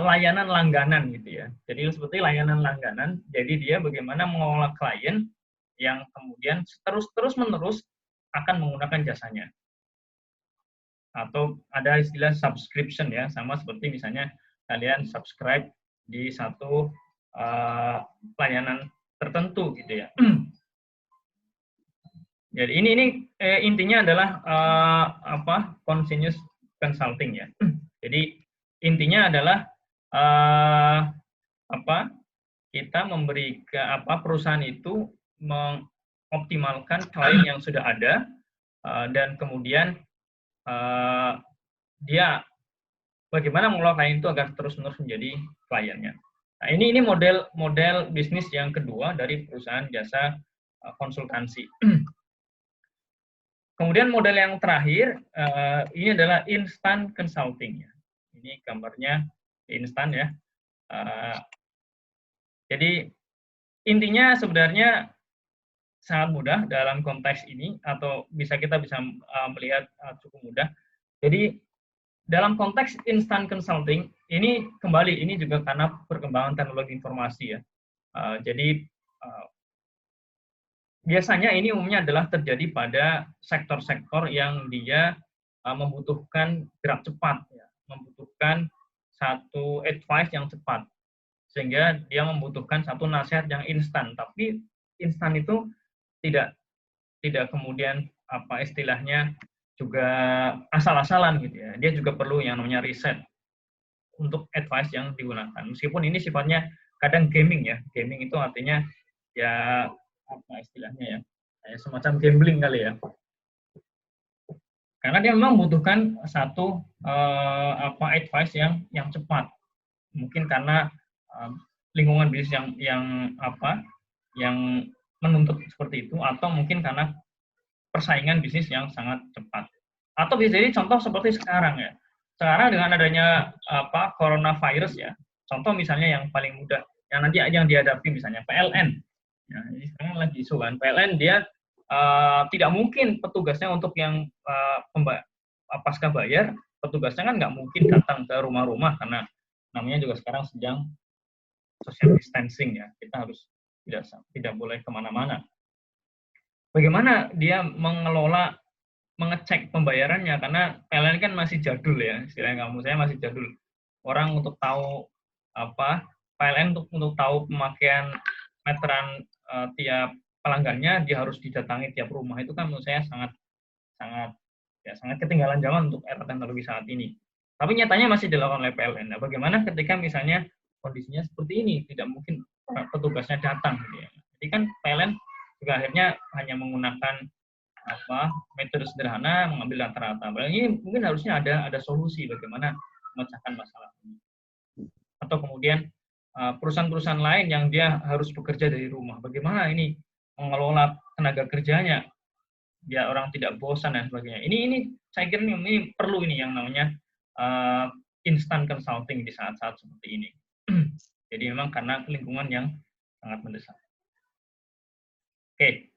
layanan langganan gitu ya. Jadi seperti layanan langganan. Jadi dia bagaimana mengelola klien yang kemudian terus-menerus akan menggunakan jasanya. Atau ada istilah subscription ya, sama seperti misalnya kalian subscribe di satu layanan tertentu gitu ya. Jadi ini intinya adalah continuous consulting ya. Jadi intinya adalah kita memberikan perusahaan itu mengoptimalkan klien yang sudah ada dan kemudian dia bagaimana mengelola klien itu agar terus-menerus menjadi kliennya. Nah, ini model bisnis yang kedua dari perusahaan jasa konsultansi. Kemudian model yang terakhir ini adalah instant consulting. Ini gambarnya instan ya. Jadi intinya sebenarnya sangat mudah dalam konteks ini, atau kita bisa melihat cukup mudah. Jadi dalam konteks instant consulting ini juga karena perkembangan teknologi informasi ya. Jadi biasanya ini umumnya adalah terjadi pada sektor-sektor yang dia membutuhkan gerak cepat, ya, membutuhkan satu advice yang cepat, sehingga dia membutuhkan satu nasihat yang instan. Tapi instan itu tidak kemudian istilahnya juga asal-asalan gitu ya. Dia juga perlu yang namanya riset. untuk advice yang digunakan. Meskipun ini sifatnya kadang gaming ya. Gaming itu artinya ya apa istilahnya ya? Kayak semacam gambling kali ya. Karena dia memang membutuhkan satu advice yang cepat. Mungkin karena lingkungan bisnis yang menuntut seperti itu, atau mungkin karena persaingan bisnis yang sangat cepat. Atau bisa jadi contoh seperti sekarang ya. Sekarang dengan adanya coronavirus ya. Contoh misalnya yang paling mudah yang dihadapi misalnya PLN. Ya, ini sekarang lagi isu kan. PLN dia tidak mungkin petugasnya untuk yang pasca bayar, petugasnya kan nggak mungkin datang ke rumah-rumah karena namanya juga sekarang sedang social distancing ya. Kita harus tidak boleh kemana-mana. Bagaimana dia mengecek pembayarannya, karena PLN kan masih jadul ya, istilahnya saya masih jadul. Orang untuk tahu PLN untuk tahu pemakaian meteran tiap pelanggannya, dia harus didatangi tiap rumah. Itu kan menurut saya sangat ketinggalan zaman untuk era teknologi saat ini. Tapi nyatanya masih dilakukan oleh PLN. Nah, bagaimana ketika misalnya kondisinya seperti ini, tidak mungkin petugasnya datang gitu ya. Jadi kan PLN juga akhirnya hanya menggunakan metode sederhana, mengambil rata-rata. Ini mungkin harusnya ada solusi bagaimana memecahkan masalah ini. Atau kemudian perusahaan-perusahaan lain yang dia harus bekerja dari rumah, bagaimana ini mengelola tenaga kerjanya biar orang tidak bosan dan sebagainya. Ini saya kira ini perlu ini yang namanya instant consulting di saat-saat seperti ini. Jadi memang karena lingkungan yang sangat mendesak. Oke.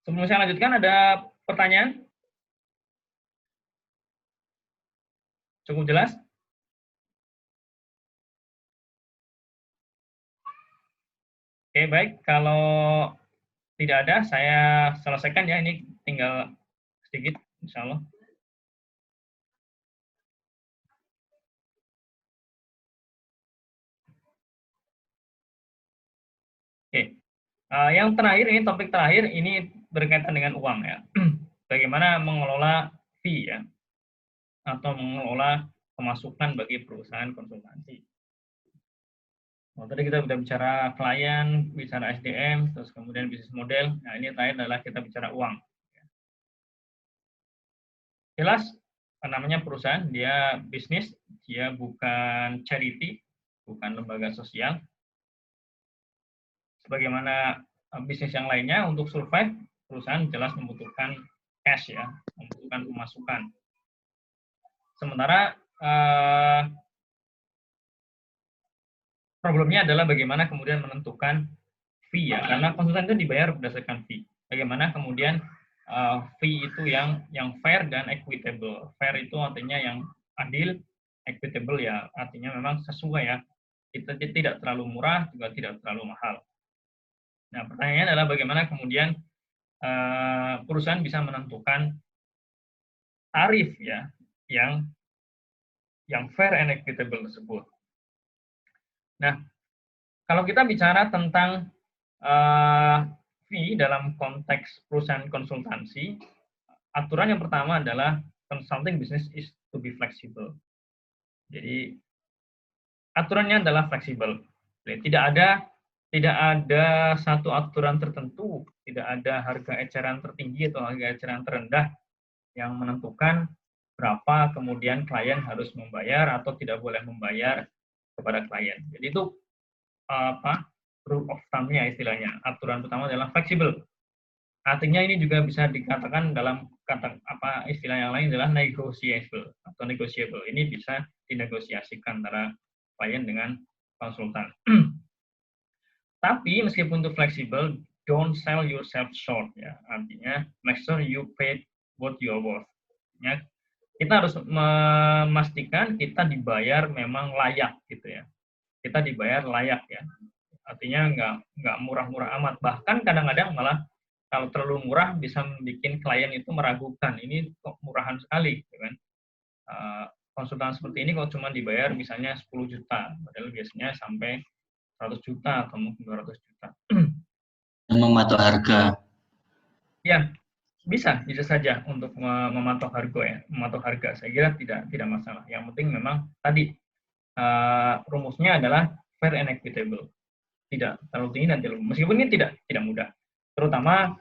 Sebelum saya lanjutkan, ada pertanyaan? Cukup jelas? Oke, baik. Kalau tidak ada, saya selesaikan ya. Ini tinggal sedikit, insya Allah. Oke. Yang terakhir, ini topik terakhir, ini berkaitan dengan uang ya. Bagaimana mengelola fee ya, atau mengelola pemasukan bagi perusahaan konsultansi. Tadi kita sudah bicara klien, bicara SDM, terus kemudian bisnis model. Nah, ini terakhir adalah kita bicara uang. Jelas, namanya perusahaan, dia bisnis, dia bukan charity, bukan lembaga sosial. Sebagaimana bisnis yang lainnya, untuk survive, perusahaan jelas membutuhkan cash ya, membutuhkan pemasukan. Sementara problemnya adalah bagaimana kemudian menentukan fee ya, karena konsultan itu dibayar berdasarkan fee. Bagaimana kemudian fee itu yang fair dan equitable. Fair itu artinya yang adil, equitable ya artinya memang sesuai ya. Kita tidak terlalu murah juga tidak terlalu mahal. Nah, pertanyaannya adalah bagaimana kemudian perusahaan bisa menentukan tarif ya yang fair and equitable tersebut. Nah, kalau kita bicara tentang fee dalam konteks perusahaan konsultansi, aturan yang pertama adalah consulting business is to be flexible. Jadi aturannya adalah fleksibel. Tidak ada satu aturan tertentu, tidak ada harga eceran tertinggi atau harga eceran terendah yang menentukan berapa kemudian klien harus membayar atau tidak boleh membayar kepada klien. Jadi itu rule of thumb-nya istilahnya. Aturan pertama adalah fleksibel. Artinya ini juga bisa dikatakan dalam istilah yang lain adalah negotiable atau negotiable. Ini bisa dinegosiasikan antara klien dengan konsultan. Tapi meskipun itu fleksibel, don't sell yourself short ya. Artinya make sure you pay what you are worth. Ya, kita harus memastikan kita dibayar memang layak gitu ya. Kita dibayar layak ya. Artinya nggak murah-murah amat. Bahkan kadang-kadang malah kalau terlalu murah bisa membuat klien itu meragukan. Ini kok murahan sekali, gitu kan? Konsultan seperti ini kalau cuma dibayar misalnya 10 juta, padahal biasanya sampai 100 juta atau mungkin 200 juta. Mematok harga. Ya, bisa saja untuk mematok harga ya, mematok harga. Saya kira tidak masalah. Yang penting memang tadi rumusnya adalah fair and equitable, tidak terlalu tinggi dan terlalu. Meskipun ini tidak mudah, terutama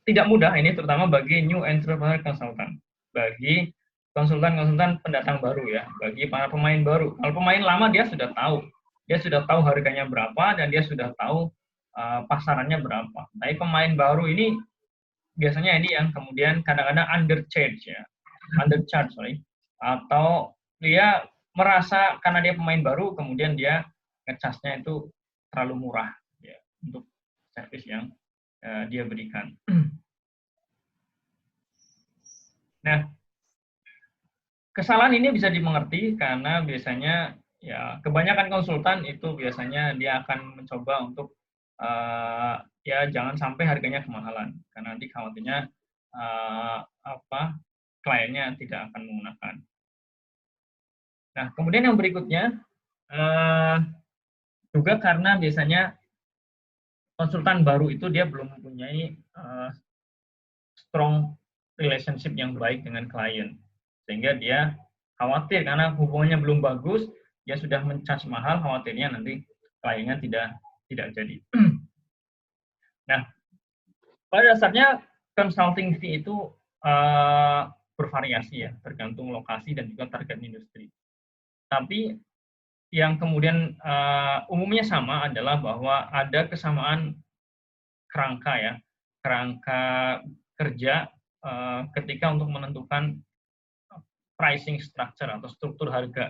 tidak mudah ini terutama bagi new entrepreneur consultant, bagi konsultan-konsultan pendatang baru ya, bagi para pemain baru. Kalau pemain lama dia sudah tahu harganya berapa dan dia sudah tahu pasarannya berapa. Tapi pemain baru ini biasanya ini yang kemudian kadang-kadang undercharge, atau dia merasa karena dia pemain baru kemudian dia ngecasnya itu terlalu murah ya, untuk servis yang dia berikan. Nah, kesalahan ini bisa dimengerti karena biasanya ya kebanyakan konsultan itu biasanya dia akan mencoba untuk ya jangan sampai harganya kemahalan karena nanti khawatirnya kliennya tidak akan menggunakan. Nah, kemudian yang berikutnya juga karena biasanya konsultan baru itu dia belum mempunyai strong relationship yang baik dengan klien, sehingga dia khawatir karena hubungannya belum bagus, dia sudah men-charge mahal, khawatirnya nanti kliennya tidak jadi. Nah, pada dasarnya consulting fee itu bervariasi ya, tergantung lokasi dan juga target industri. Tapi yang kemudian umumnya sama adalah bahwa ada kesamaan kerangka ya, kerangka kerja ketika untuk menentukan pricing structure atau struktur harga.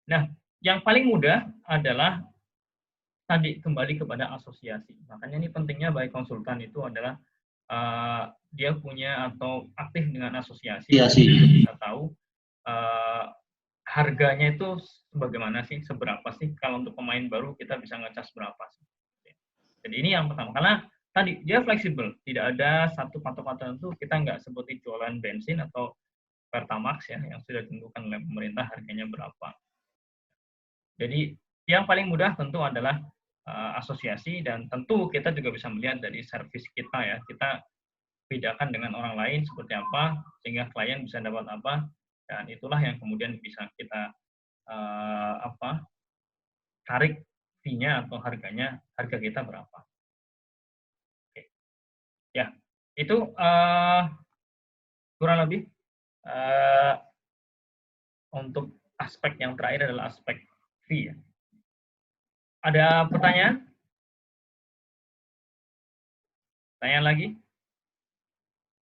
Nah, yang paling mudah adalah tadi kembali kepada asosiasi. Makanya ini pentingnya bagi konsultan itu adalah dia punya atau aktif dengan asosiasi. Kita tahu harganya itu bagaimana sih, seberapa sih kalau untuk pemain baru kita bisa ngecas berapa sih. Jadi ini yang pertama, karena tadi dia fleksibel, tidak ada satu patokan tertentu, kita nggak seperti jualan bensin atau Pertamax ya yang sudah ditentukan oleh pemerintah harganya berapa. Jadi yang paling mudah tentu adalah asosiasi, dan tentu kita juga bisa melihat dari servis kita ya, kita bedakan dengan orang lain seperti apa sehingga klien bisa dapat apa, dan itulah yang kemudian bisa kita tarik fee-nya atau harga kita berapa. Oke. Ya, itu kurang lebih untuk aspek yang terakhir adalah aspek fee ya. Ada pertanyaan? Pertanyaan lagi?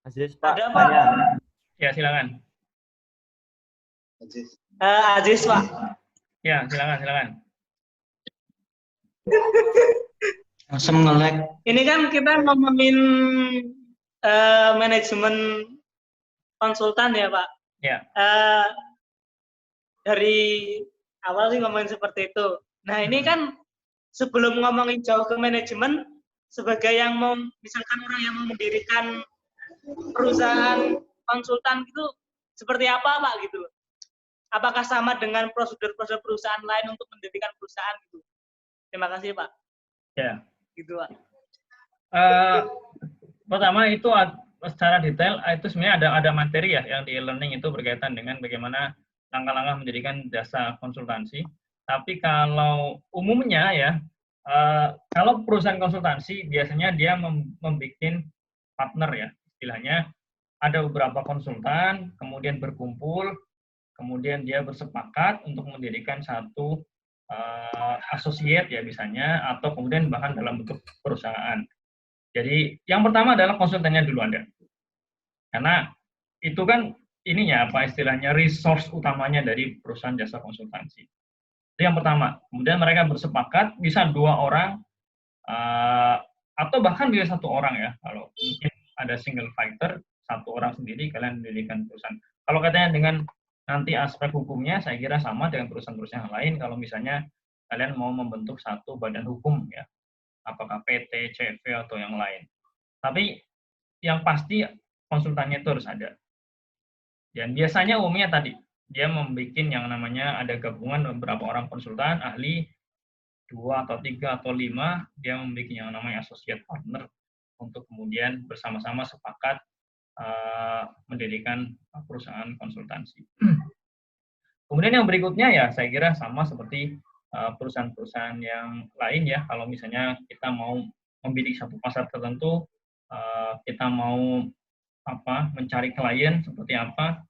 Aziz, Pak. Ada, Pak. Ya, silakan. Aziz, Pak. Ya, silakan. Langsung nge-lag. Ini kan kita ngomongin manajemen konsultan ya, Pak. Ya. Dari awal sih ngomongin seperti itu. Nah, ini kan sebelum ngomongin jauh ke manajemen, sebagai yang mau, misalkan orang yang mau mendirikan perusahaan konsultan gitu, seperti apa, Pak, gitu? Apakah sama dengan prosedur-prosedur perusahaan lain untuk mendirikan perusahaan gitu? Terima kasih, Pak. Ya. Gitu, Pak. Pertama itu secara detail itu sebenarnya ada materi ya yang di e-learning itu berkaitan dengan bagaimana langkah-langkah mendirikan jasa konsultansi. Tapi kalau umumnya ya, kalau perusahaan konsultansi biasanya dia membuat partner ya, istilahnya ada beberapa konsultan, kemudian berkumpul, kemudian dia bersepakat untuk mendirikan satu associate ya misalnya, atau kemudian bahkan dalam bentuk perusahaan. Jadi yang pertama adalah konsultannya dulu ada, karena itu kan ininya apa istilahnya resource utamanya dari perusahaan jasa konsultansi. Itu yang pertama. Kemudian mereka bersepakat, bisa 2 orang atau bahkan bisa 1 orang ya. Kalau mungkin ada single fighter, 1 orang sendiri kalian mendirikan perusahaan. Kalau katanya dengan nanti aspek hukumnya, saya kira sama dengan perusahaan-perusahaan lain. Kalau misalnya kalian mau membentuk satu badan hukum ya, apakah PT, CV atau yang lain. Tapi yang pasti konsultannya itu harus ada. Dan biasanya umumnya tadi dia membuat yang namanya ada gabungan beberapa orang konsultan, ahli 2 atau 3 atau 5, dia membuat yang namanya associate partner. untuk kemudian bersama-sama sepakat mendirikan perusahaan konsultansi. Kemudian yang berikutnya ya saya kira sama seperti perusahaan-perusahaan yang lain ya. Kalau misalnya kita mau membidik satu pasar tertentu, kita mau mencari klien seperti apa,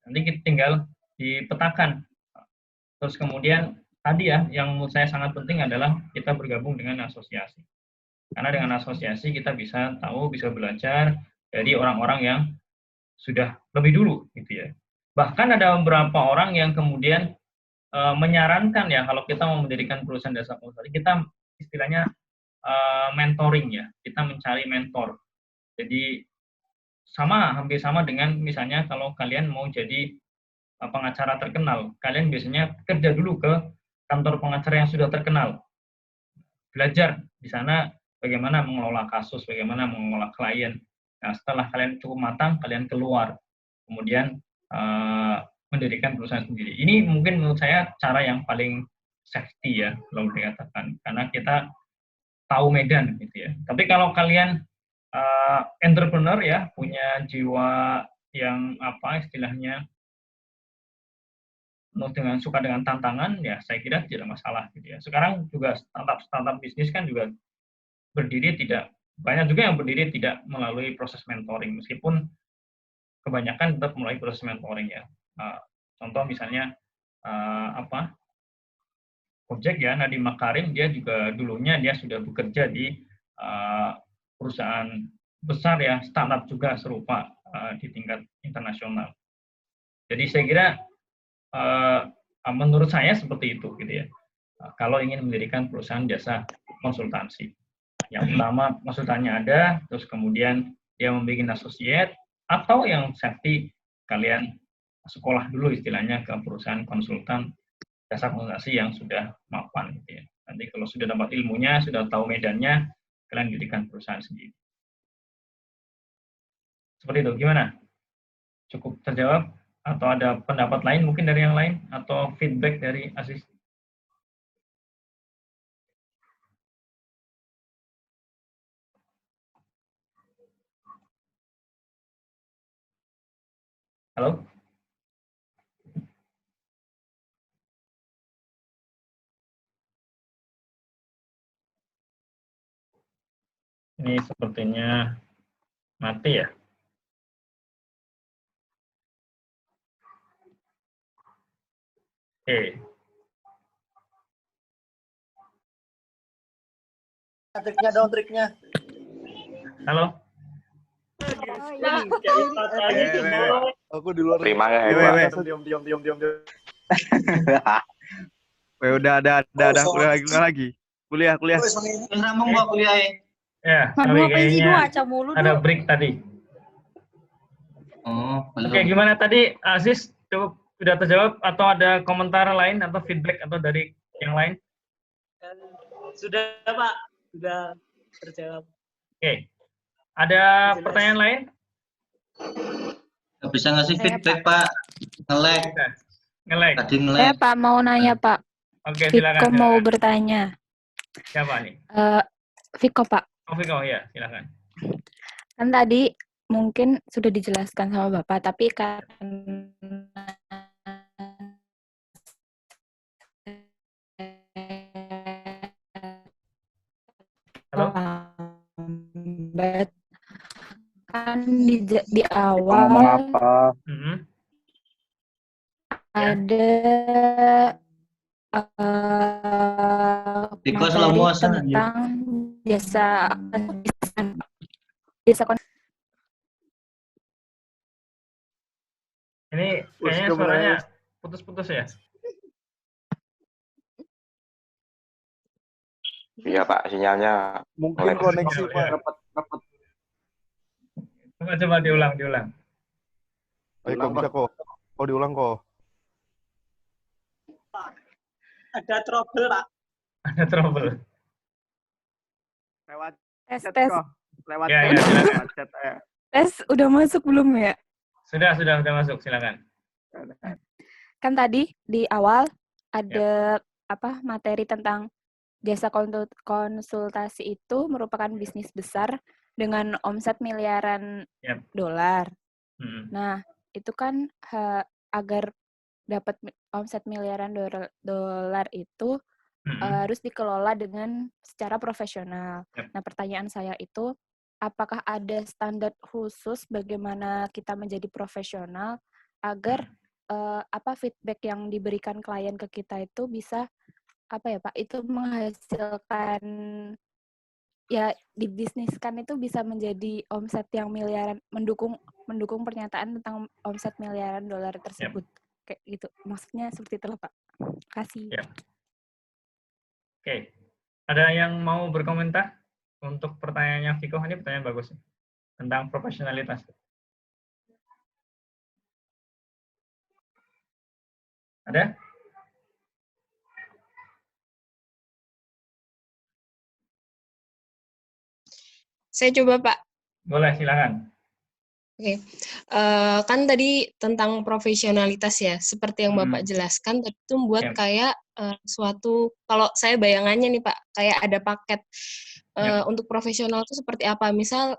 nanti kita tinggal dipetakan. Terus kemudian tadi ya, yang menurut saya sangat penting adalah kita bergabung dengan asosiasi. Karena dengan asosiasi kita bisa tahu, bisa belajar dari orang-orang yang sudah lebih dulu, gitu ya. Bahkan ada beberapa orang yang kemudian menyarankan ya, kalau kita mau mendirikan perusahaan jasa konsultasi, kita istilahnya mentoring ya, kita mencari mentor. Jadi hampir sama dengan misalnya kalau kalian mau jadi pengacara terkenal, kalian biasanya kerja dulu ke kantor pengacara yang sudah terkenal, belajar di sana bagaimana mengelola kasus, bagaimana mengelola klien. Nah, setelah kalian cukup matang, kalian keluar, kemudian mendirikan perusahaan sendiri. Ini mungkin menurut saya cara yang paling safety ya, kalau dikatakan, karena kita tahu medan gitu ya. Tapi kalau kalian entrepreneur ya, punya jiwa yang istilahnya suka dengan tantangan, ya saya kira tidak masalah gitu ya. Sekarang juga startup bisnis kan juga banyak juga yang berdiri tidak melalui proses mentoring, meskipun kebanyakan tetap melalui proses mentoring ya. Contoh misalnya Gojek ya, Nadiem Makarim, dia juga dulunya dia sudah bekerja di perusahaan besar ya, startup juga serupa di tingkat internasional. Jadi saya kira menurut saya seperti itu gitu ya. Kalau ingin mendirikan perusahaan jasa konsultansi, yang pertama konsultannya ada, terus kemudian dia membuat associate, atau yang safety kalian sekolah dulu istilahnya ke perusahaan konsultan jasa konsultasi yang sudah mapan gitu ya. Nanti kalau sudah dapat ilmunya, sudah tahu medannya, kalian dirikan perusahaan sendiri. Seperti itu, gimana? Cukup terjawab? Atau ada pendapat lain mungkin dari yang lain? Atau feedback dari Aziz? Halo? Ini sepertinya mati ya? Oke. Triknya dong, triknya. Halo? Aku di luar. Terima kasih. Diam. Udah ada kuliah lagi. Kuliah. Ngomong gua kuliah Ya, tapi kayaknya ada break tadi. Oh, Oke, gimana tadi Aziz? Cukup sudah terjawab atau ada komentar lain atau feedback atau dari yang lain? Sudah Pak, sudah terjawab. Oke. Ada pertanyaan lain? Nggak bisa ngasih feedback, Pak. Nge-lag. Tadi nge-lag. Pak mau nanya Pak. Oke, Viko silakan. mau bertanya. Siapa nih? Viko Pak. Oh, Viko, ya, silakan. Kan tadi mungkin sudah dijelaskan sama Bapak, tapi karena Halo? Kan di awal ada materi tentang jasa Ini kayaknya suaranya putus-putus ya? Iya Pak, sinyalnya mungkin koneksi Pak. Rapat. Coba diulang. Ayo kok bisa kok. Diulang kok. Ada trouble Pak. Ada trouble. Lewat tes. Lewat ya, chat. Tes udah masuk belum ya? Sudah masuk, silakan. Kan tadi di awal ada materi tentang jasa konsultasi itu merupakan bisnis besar dengan omset miliaran dolar. Nah, itu kan agar dapat omset miliaran dolar itu harus dikelola dengan secara profesional. Nah, pertanyaan saya itu, apakah ada standar khusus bagaimana kita menjadi profesional agar feedback yang diberikan klien ke kita itu bisa Pak, itu menghasilkan ya dibisniskan itu bisa menjadi omset yang miliaran, mendukung pernyataan tentang omset miliaran dolar tersebut. Kayak gitu. Maksudnya seperti itulah, Pak. Kasih. Oke. Ada yang mau berkomentar untuk pertanyaannya Viko? Ini pertanyaan bagus tentang profesionalitas. Ada? Saya coba, Pak. Boleh, silakan. Oke, kan tadi tentang profesionalitas ya, seperti yang Bapak jelaskan, tapi itu membuat kayak suatu, kalau saya bayangannya nih Pak, kayak ada paket untuk profesional itu seperti apa? Misal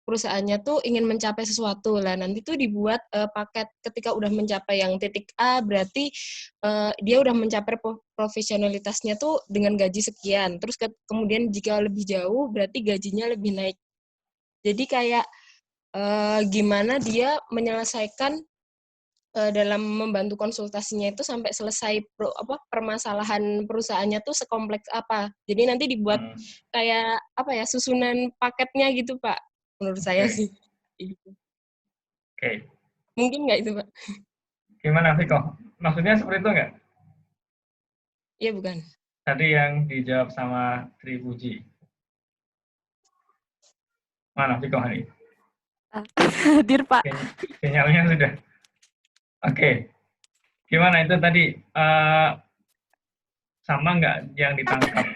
perusahaannya tuh ingin mencapai sesuatu lah, nanti tuh dibuat paket ketika udah mencapai yang titik A, berarti dia udah mencapai profesionalitasnya tuh dengan gaji sekian, terus kemudian jika lebih jauh, berarti gajinya lebih naik. Jadi kayak gimana dia menyelesaikan dalam membantu konsultasinya itu sampai selesai permasalahan perusahaannya tuh sekompleks apa. Jadi nanti dibuat kayak susunan paketnya gitu Pak. Menurut saya sih. Oke. Mungkin nggak itu Pak? Gimana Viko? Maksudnya seperti itu nggak? Iya bukan. Tadi yang dijawab sama Tri Puji. Mana Viko hari? Hadir Pak. Sinyalnya sudah. Oke. Gimana itu tadi? Sama nggak yang ditangkap?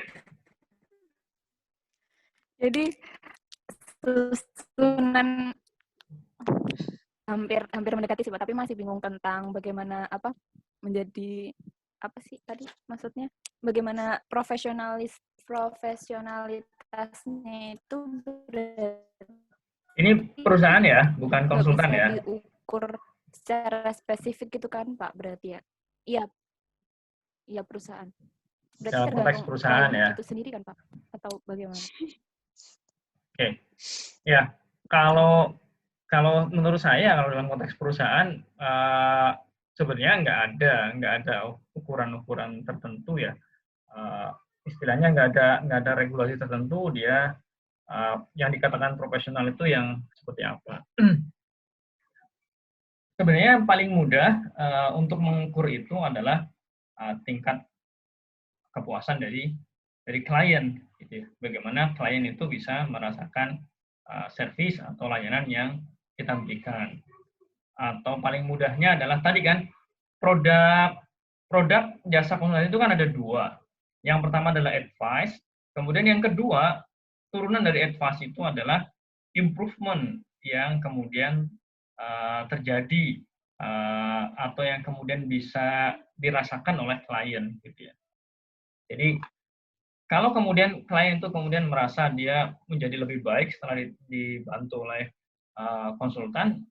Jadi susunan hampir mendekati sih Pak, tapi masih bingung tentang bagaimana menjadi tadi maksudnya bagaimana profesionalitasnya itu ini perusahaan ya, bukan konsultan ya? Diukur secara spesifik gitu kan Pak, berarti ya? Iya perusahaan. Berarti dalam konteks perusahaan ya? Itu sendiri kan Pak? Atau bagaimana? Oke. Ya, kalau menurut saya kalau dalam konteks perusahaan sebenarnya nggak ada ukuran-ukuran tertentu ya. Istilahnya nggak ada regulasi tertentu dia yang dikatakan profesional itu yang seperti apa. Sebenarnya yang paling mudah untuk mengukur itu adalah tingkat kepuasan dari klien, gitu ya. Bagaimana klien itu bisa merasakan servis atau layanan yang kita berikan. Atau paling mudahnya adalah tadi kan produk jasa konsultasi itu kan ada dua. Yang pertama adalah advice, kemudian yang kedua turunan dari advice itu adalah improvement yang kemudian terjadi atau yang kemudian bisa dirasakan oleh klien, gitu ya. Jadi kalau kemudian klien itu kemudian merasa dia menjadi lebih baik setelah dibantu oleh konsultan,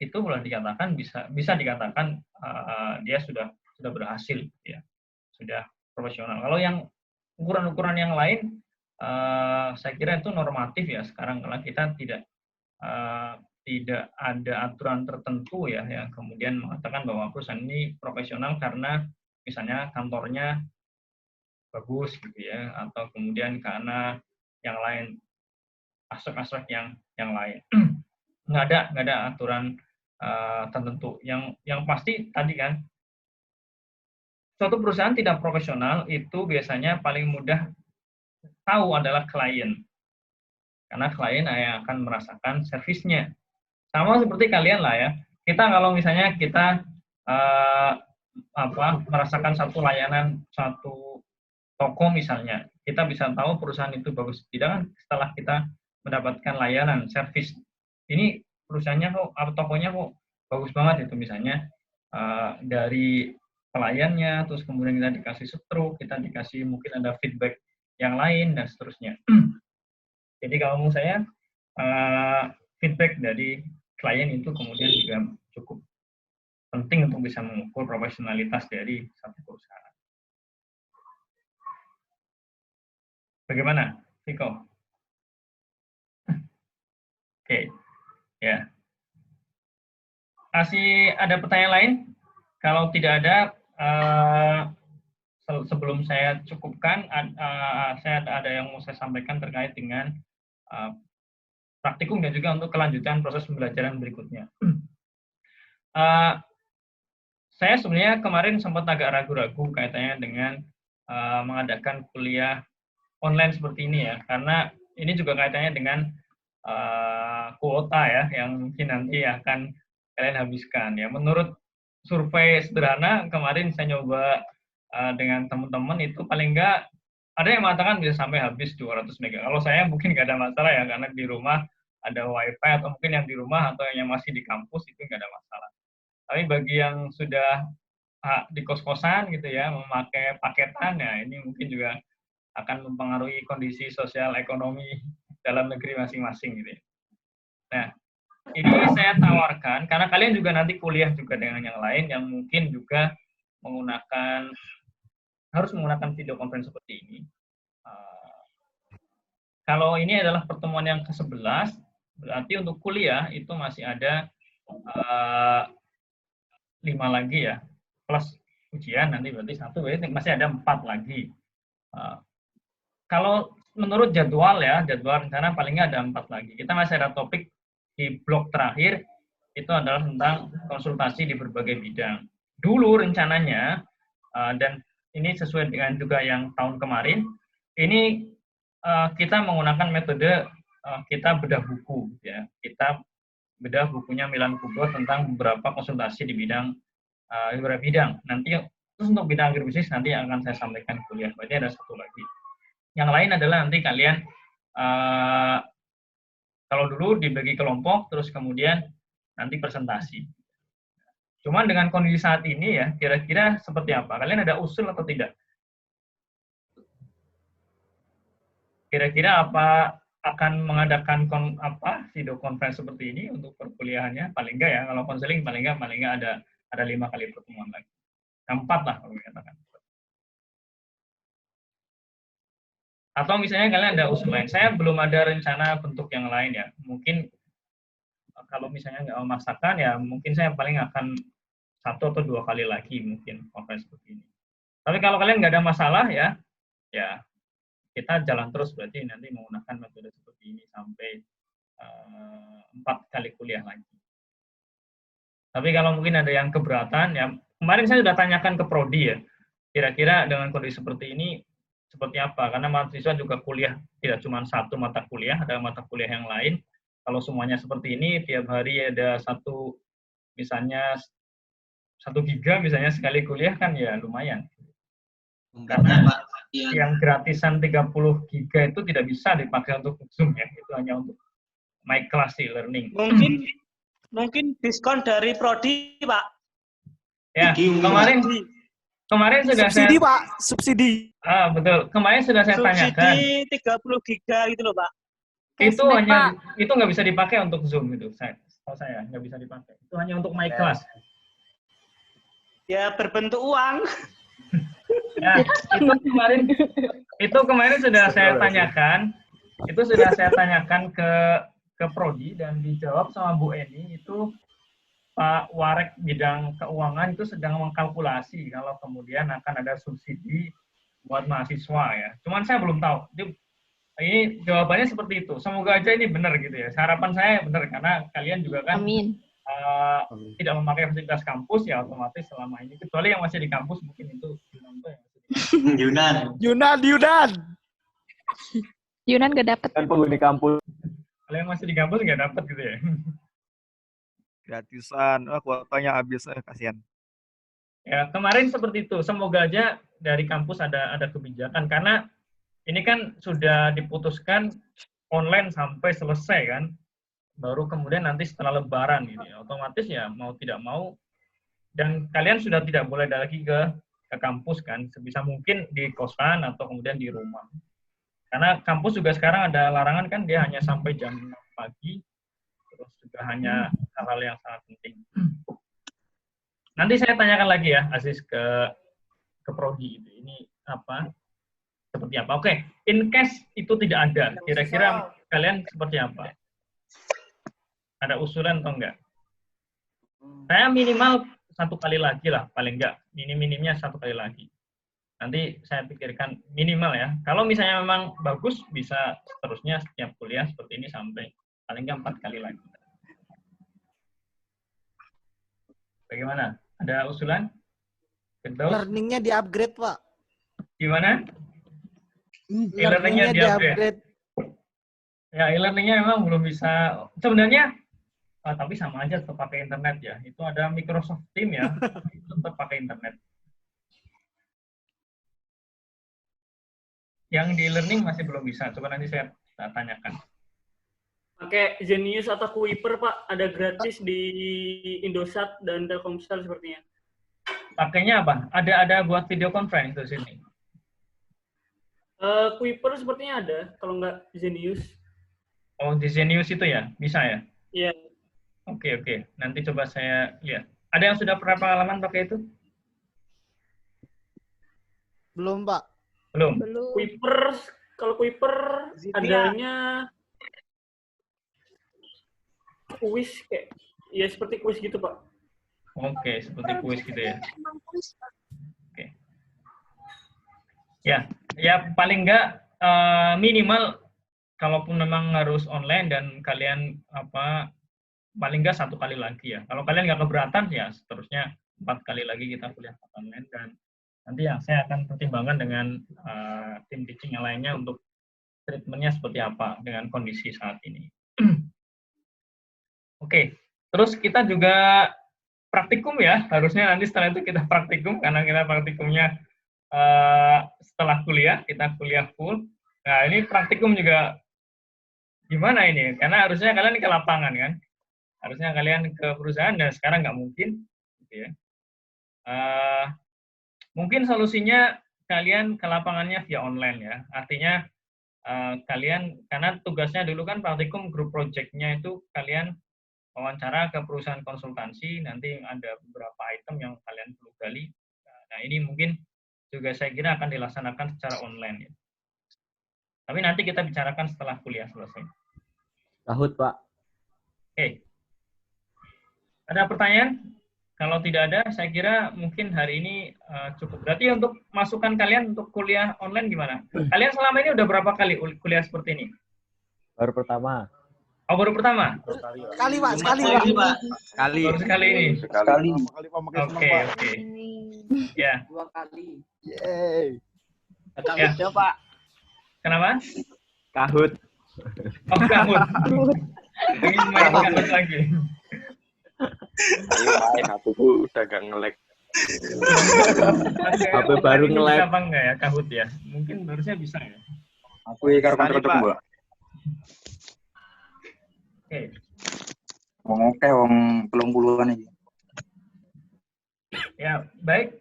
itu boleh dikatakan bisa dikatakan dia sudah berhasil, ya, sudah profesional. Kalau yang ukuran-ukuran yang lain, saya kira itu normatif ya sekarang, karena kita tidak ada aturan tertentu ya yang kemudian mengatakan bahwa perusahaan ini profesional karena misalnya kantornya bagus gitu ya, atau kemudian karena yang lain aspek-aspek yang lain. nggak ada aturan tertentu. Yang pasti tadi kan suatu perusahaan tidak profesional itu biasanya paling mudah tahu adalah klien, karena klien yang akan merasakan servisnya. Sama seperti kalian lah ya, kita kalau misalnya kita merasakan satu layanan satu toko misalnya, kita bisa tahu perusahaan itu bagus tidak kan setelah kita mendapatkan layanan servis. Ini perusahaannya kok atau tokonya kok bagus banget itu misalnya dari kliennya, terus kemudian kita dikasih stroke, kita dikasih mungkin ada feedback yang lain, dan seterusnya. Jadi kalau menurut saya, feedback dari klien itu kemudian juga cukup penting untuk bisa mengukur profesionalitas dari satu perusahaan. Bagaimana, Viko? Oke, ya. Masih ada pertanyaan lain? Kalau tidak ada, sebelum saya cukupkan, saya ada yang mau saya sampaikan terkait dengan praktikum dan juga untuk kelanjutan proses pembelajaran berikutnya. Saya sebenarnya kemarin sempat agak ragu-ragu kaitannya dengan mengadakan kuliah online seperti ini ya, karena ini juga kaitannya dengan kuota ya, yang mungkin nanti akan kalian habiskan ya. Menurut survei sederhana kemarin saya nyoba dengan teman-teman, itu paling enggak ada yang mengatakan bisa sampai habis 200 mega. Kalau saya mungkin nggak ada masalah ya, karena di rumah ada wifi, atau mungkin yang di rumah atau yang masih di kampus itu nggak ada masalah. Tapi bagi yang sudah di kos-kosan gitu ya, memakai paketan ya, ini mungkin juga akan mempengaruhi kondisi sosial ekonomi dalam negeri masing-masing gitu ya. Nah, ini saya tawarkan karena kalian juga nanti kuliah juga dengan yang lain yang mungkin juga harus menggunakan video conference seperti ini. Kalau ini adalah pertemuan yang ke-11, berarti untuk kuliah itu masih ada 5 lagi ya, plus ujian nanti berarti 1, berarti masih ada 4 lagi. Kalau menurut jadwal ya, jadwal rencana palingnya ada 4 lagi. Kita masih ada topik di blok terakhir, itu adalah tentang konsultasi di berbagai bidang. Dulu rencananya, dan ini sesuai dengan juga yang tahun kemarin, ini kita menggunakan metode kita bedah buku. Ya. Kita bedah bukunya Milan Kubo tentang beberapa konsultasi di bidang beberapa bidang. Nanti terus untuk bidang agribisnis nanti akan saya sampaikan kuliah. Berarti ada 1 lagi. Yang lain adalah nanti kalian kalau dulu dibagi kelompok, terus kemudian nanti presentasi. Cuman dengan kondisi saat ini ya, kira-kira seperti apa? Kalian ada usul atau tidak? Kira-kira apa akan mengadakan video conference seperti ini untuk perkuliahannya? Paling enggak ya, kalau konseling paling enggak ada 5 kali pertemuan lagi. 4 lah kalau dikatakan. Atau misalnya kalian ada usul lain. Saya belum ada rencana bentuk yang lain ya. Mungkin kalau misalnya nggak memaksakan ya, mungkin saya paling akan 1 atau 2 kali lagi mungkin conference seperti ini. Tapi kalau kalian nggak ada masalah ya kita jalan terus, berarti nanti menggunakan metode seperti ini sampai 4 kali kuliah lagi. Tapi kalau mungkin ada yang keberatan ya, kemarin saya sudah tanyakan ke prodi ya, kira-kira dengan kondisi seperti ini seperti apa? Karena mahasiswa juga kuliah tidak cuma 1 mata kuliah, ada mata kuliah yang lain. Kalau semuanya seperti ini, tiap hari ada misalnya 1 giga misalnya sekali kuliah kan ya lumayan. Karena yang gratisan 30 giga itu tidak bisa dipakai untuk Zoom ya, itu hanya untuk my class e-learning. Mungkin diskon dari prodi, Pak. Ya, kemarin sudah subsidi, Pak, subsidi. Betul. Kemarin sudah saya tanyakan. Subsidi 30 giga gitu loh, Pak. Itu itu nggak bisa dipakai untuk Zoom itu. Saya nggak bisa dipakai. Itu hanya untuk my class. Ya berbentuk uang. Ya, itu kemarin sudah saya tanyakan. Itu sudah saya tanyakan ke prodi dan dijawab sama Bu Eni, itu Pak Warek bidang keuangan itu sedang mengkalkulasi kalau kemudian akan ada subsidi buat mahasiswa ya. Cuman saya belum tahu. Ini jawabannya seperti itu. Semoga aja ini benar gitu ya. Harapan saya benar karena kalian juga kan tidak memakai fasilitas kampus ya, otomatis selama ini, kecuali yang masih di kampus mungkin itu Yunan gak dapet. Kan penghuni kampus. Kalau yang masih di kampus nggak dapet gitu ya. Gratisan, kuotanya habis, kasihan. Ya, kemarin seperti itu. Semoga aja dari kampus ada kebijakan, karena ini kan sudah diputuskan online sampai selesai kan. Baru kemudian nanti setelah Lebaran gitu ya. Otomatis ya mau tidak mau dan kalian sudah tidak boleh lagi ke kampus kan, sebisa mungkin di kosan atau kemudian di rumah. Karena kampus juga sekarang ada larangan kan, dia hanya sampai jam 6 pagi, terus juga hanya hal-hal yang sangat penting. Nanti saya tanyakan lagi ya, Aziz ke Prodi itu. Ini apa? Seperti apa? Oke, in case itu tidak ada, kira-kira kalian seperti apa? Ada usulan atau enggak? Saya minimal 1 kali lagi lah, paling enggak. Minimnya 1 kali lagi. Nanti saya pikirkan minimal ya. Kalau misalnya memang bagus, bisa seterusnya setiap kuliah seperti ini sampai paling enggak 4 kali lagi. Bagaimana? Ada usulan? Learningnya di-upgrade, Pak. Gimana? Learningnya di-upgrade. Ya, e-learningnya memang belum bisa. Sebenarnya, tapi sama aja tetap pakai internet ya. Itu ada Microsoft Teams ya, itu tetap pakai internet. Yang di e-learning masih belum bisa. Coba nanti saya tanyakan. Pakai Zenius atau Kuiper, Pak. Ada gratis di Indosat dan Telkomsel sepertinya. Pakainya apa? Ada buat video conference di sini. Kuiper sepertinya ada, kalau nggak Zenius. Oh, di Zenius itu ya? Bisa ya? Iya. Oke. Nanti coba saya lihat. Ada yang sudah pernah pengalaman pakai itu? Belum, Pak. Belum. Kuiper, kalau Kuiper adanya kuis kayak, ya seperti kuis gitu, Pak. Oke, seperti kuis gitu ya. Oke. Ya paling enggak minimal kalaupun memang harus online dan kalian paling enggak 1 kali lagi ya. Kalau kalian nggak keberatan ya seterusnya 4 kali lagi kita kuliah online, dan nanti ya saya akan pertimbangkan dengan tim teaching yang lainnya untuk treatmentnya seperti apa dengan kondisi saat ini. Oke, terus kita juga praktikum ya, harusnya nanti setelah itu kita praktikum, karena kita praktikumnya setelah kuliah, kita kuliah full. Nah, ini praktikum juga gimana ini? Karena harusnya kalian ke lapangan kan? Harusnya kalian ke perusahaan, dan sekarang nggak mungkin. Gitu ya. Mungkin solusinya kalian ke lapangannya via online ya. Artinya kalian, karena tugasnya dulu kan praktikum grup project-nya itu kalian wawancara ke perusahaan konsultansi, nanti ada beberapa item yang kalian perlu gali. Nah, ini mungkin juga saya kira akan dilaksanakan secara online ya. Tapi nanti kita bicarakan setelah kuliah selesai. Kahut, Pak. Oke. Ada pertanyaan? Kalau tidak ada, saya kira mungkin hari ini cukup. Berarti untuk masukan kalian untuk kuliah online gimana? Kalian selama ini udah berapa kali kuliah seperti ini? Baru pertama. Oh, baru pertama? Sekali, Pak. Sekali, Pak. Sekali. Baru sekali ini? Sekali. Oke. Ya. 2 kali. Yeay. Kahut, Pak. Kenapa? Kahut. Oh, kahut. Ingin main kahut lagi. Ayo main, HP-ku udah gak nge-lag. HP baru nge-lag. Apa enggak ya, kahut ya? Mungkin harusnya bisa ya. Aku karo kanca-kanca Mbak. Oke. Wong akeh wong 30-an iki. Ya, baik.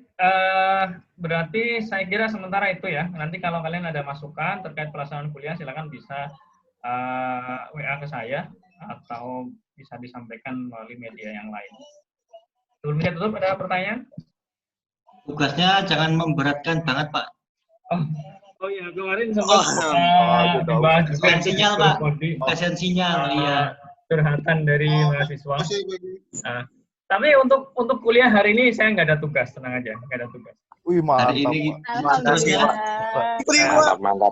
Berarti saya kira sementara itu ya. Nanti kalau kalian ada masukan terkait pelaksanaan kuliah, silakan bisa WA ke saya atau bisa disampaikan melalui media yang lain. Sebelum saya tutup, ada pertanyaan? Tugasnya jangan memberatkan banget, Pak. Oh iya, kemarin sempat dibahas juga. Kasihan sinyal, Pak. Kasihan sinyal, iya. Curhatan dari mahasiswa. Tapi untuk kuliah hari ini saya nggak ada tugas, tenang aja, nggak ada tugas. Wih, mantap. Hari ini Mantap.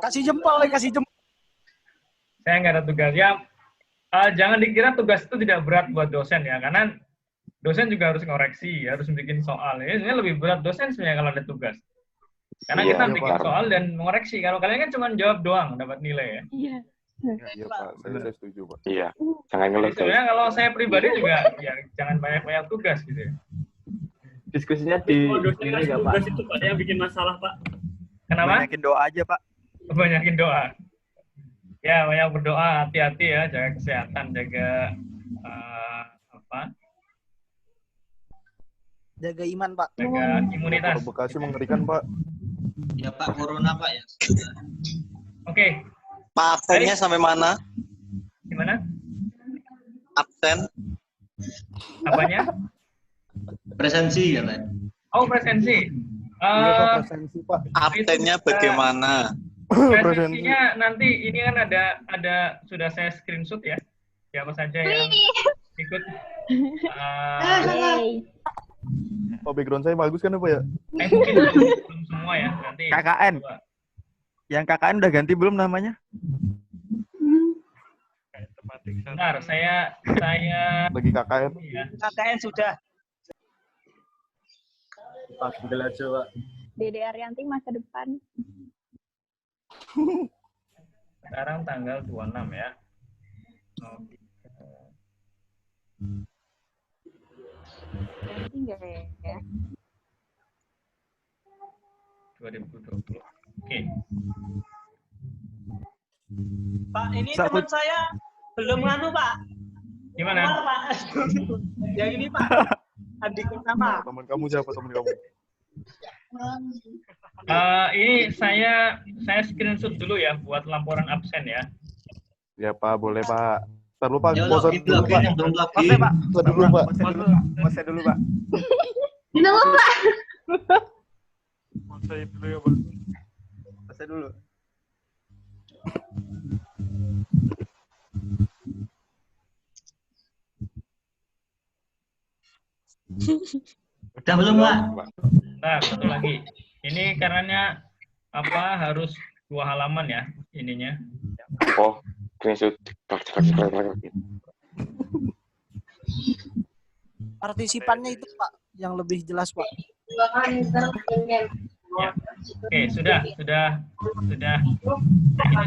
Kasih jempol, kasih jempol. Saya nggak ada tugas. Ya, jangan dikira tugas itu tidak berat buat dosen ya, karena dosen juga harus ngoreksi, harus bikin soal. Ya, sebenarnya lebih berat dosen sebenarnya kalau ada tugas. Karena kita bikin soal dan mengoreksi. Kalau kalian kan cuma jawab doang, dapat nilai ya. Iya. Iya, Pak. Saya setuju, Pak. Iya, jangan Jadi nge-lag. sebenarnya kalau saya pribadi juga ya jangan banyak-banyak tugas gitu ya. Diskusinya di dosen ini ngasih nggak, Pak? tugas itu Pak yang bikin masalah, Pak. Kenapa? Banyakin doa aja, Pak. Banyakin doa. Ya, banyak berdoa, hati-hati ya, jaga kesehatan, jaga Jaga iman, Pak. Jaga imunitas. Kalau Bekasi mengerikan, Pak. Ya Pak, corona Pak ya. Oke. Pak, absennya sampai mana? Gimana? Absen? Apanya? Presensi katanya. Oh, presensi. Presensi, Pak. Absennya bagaimana? Presensinya nanti ini kan ada sudah saya screenshot ya. Siapa saja yang ikut. Oh, background saya bagus kan, Pak ya? Mungkin belum semua ya. Nanti KKN. Yang KKN udah ganti belum namanya? Bentar, saya lagi KKN. Ya. KKN sudah. Pak Belajo, Pak. Dede Arianti masa depan. Sekarang tanggal 26 ya. Oke. Ganti nggak ya? 2020. Oke. Pak, ini Satu. teman saya belum nganu, Pak. Gimana? Keluar, Pak. Yang ini, Pak. Adik sama. Teman kamu siapa, teman kamu? Ini saya screenshot dulu ya buat laporan absen ya. Ya, Pak, boleh, Pak. Ntar lu, Pak. Ya, Bosan login, dulu, login, Pak. yang belum login. Oke, Pak. Bosan dulu, Pak. Bosan dulu, Pak. Dulu, Pak. Bosan dulu ya, Pak. Bosan dulu. Udah belum, Pak? Nah, satu lagi. Ini karenanya harus 2 halaman ya ininya. Oh, screenshot. Partisipannya itu, Pak, yang lebih jelas, Pak. Ya. Oke, sudah ini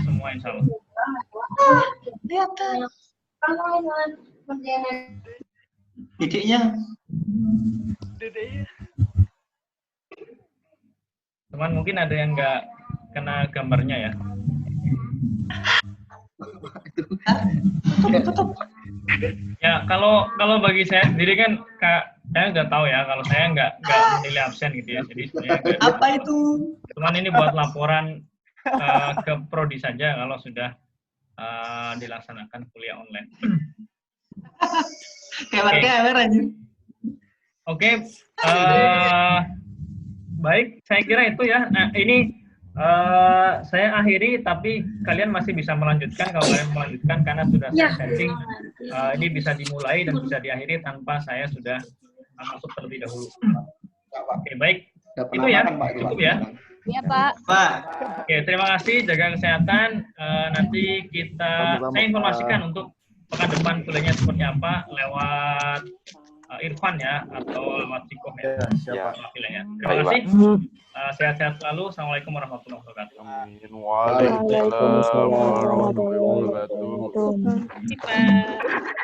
semua insya Allah. Didiknya. Cuman mungkin ada yang nggak kena gambarnya ya. Ya, kalau bagi saya sendiri kan saya nggak tahu ya, kalau saya nggak memilih absen gitu ya. Jadi sebenarnya Apa itu? cuman ini buat laporan ke prodi saja kalau sudah dilaksanakan kuliah online. Kewer aja. Oke, baik, saya kira itu ya. Nah, ini saya akhiri, tapi kalian masih bisa melanjutkan kalau kalian melanjutkan karena sudah saya setting. Ini bisa dimulai dan bisa diakhiri tanpa saya sudah masuk terlebih dahulu. Oke, baik. Itu ya, cukup ya. Iya, Pak. Oke, terima kasih. Jaga kesehatan. Nanti saya informasikan untuk pekan depan kuliahnya seperti apa lewat Irfan ya atau lewat Ciko ya. Siapa? Ya. Terima kasih. Sehat-sehat selalu. Assalamualaikum warahmatullahi wabarakatuh. Waalaikumsalam warahmatullahi wabarakatuh. Terima kasih, Pak.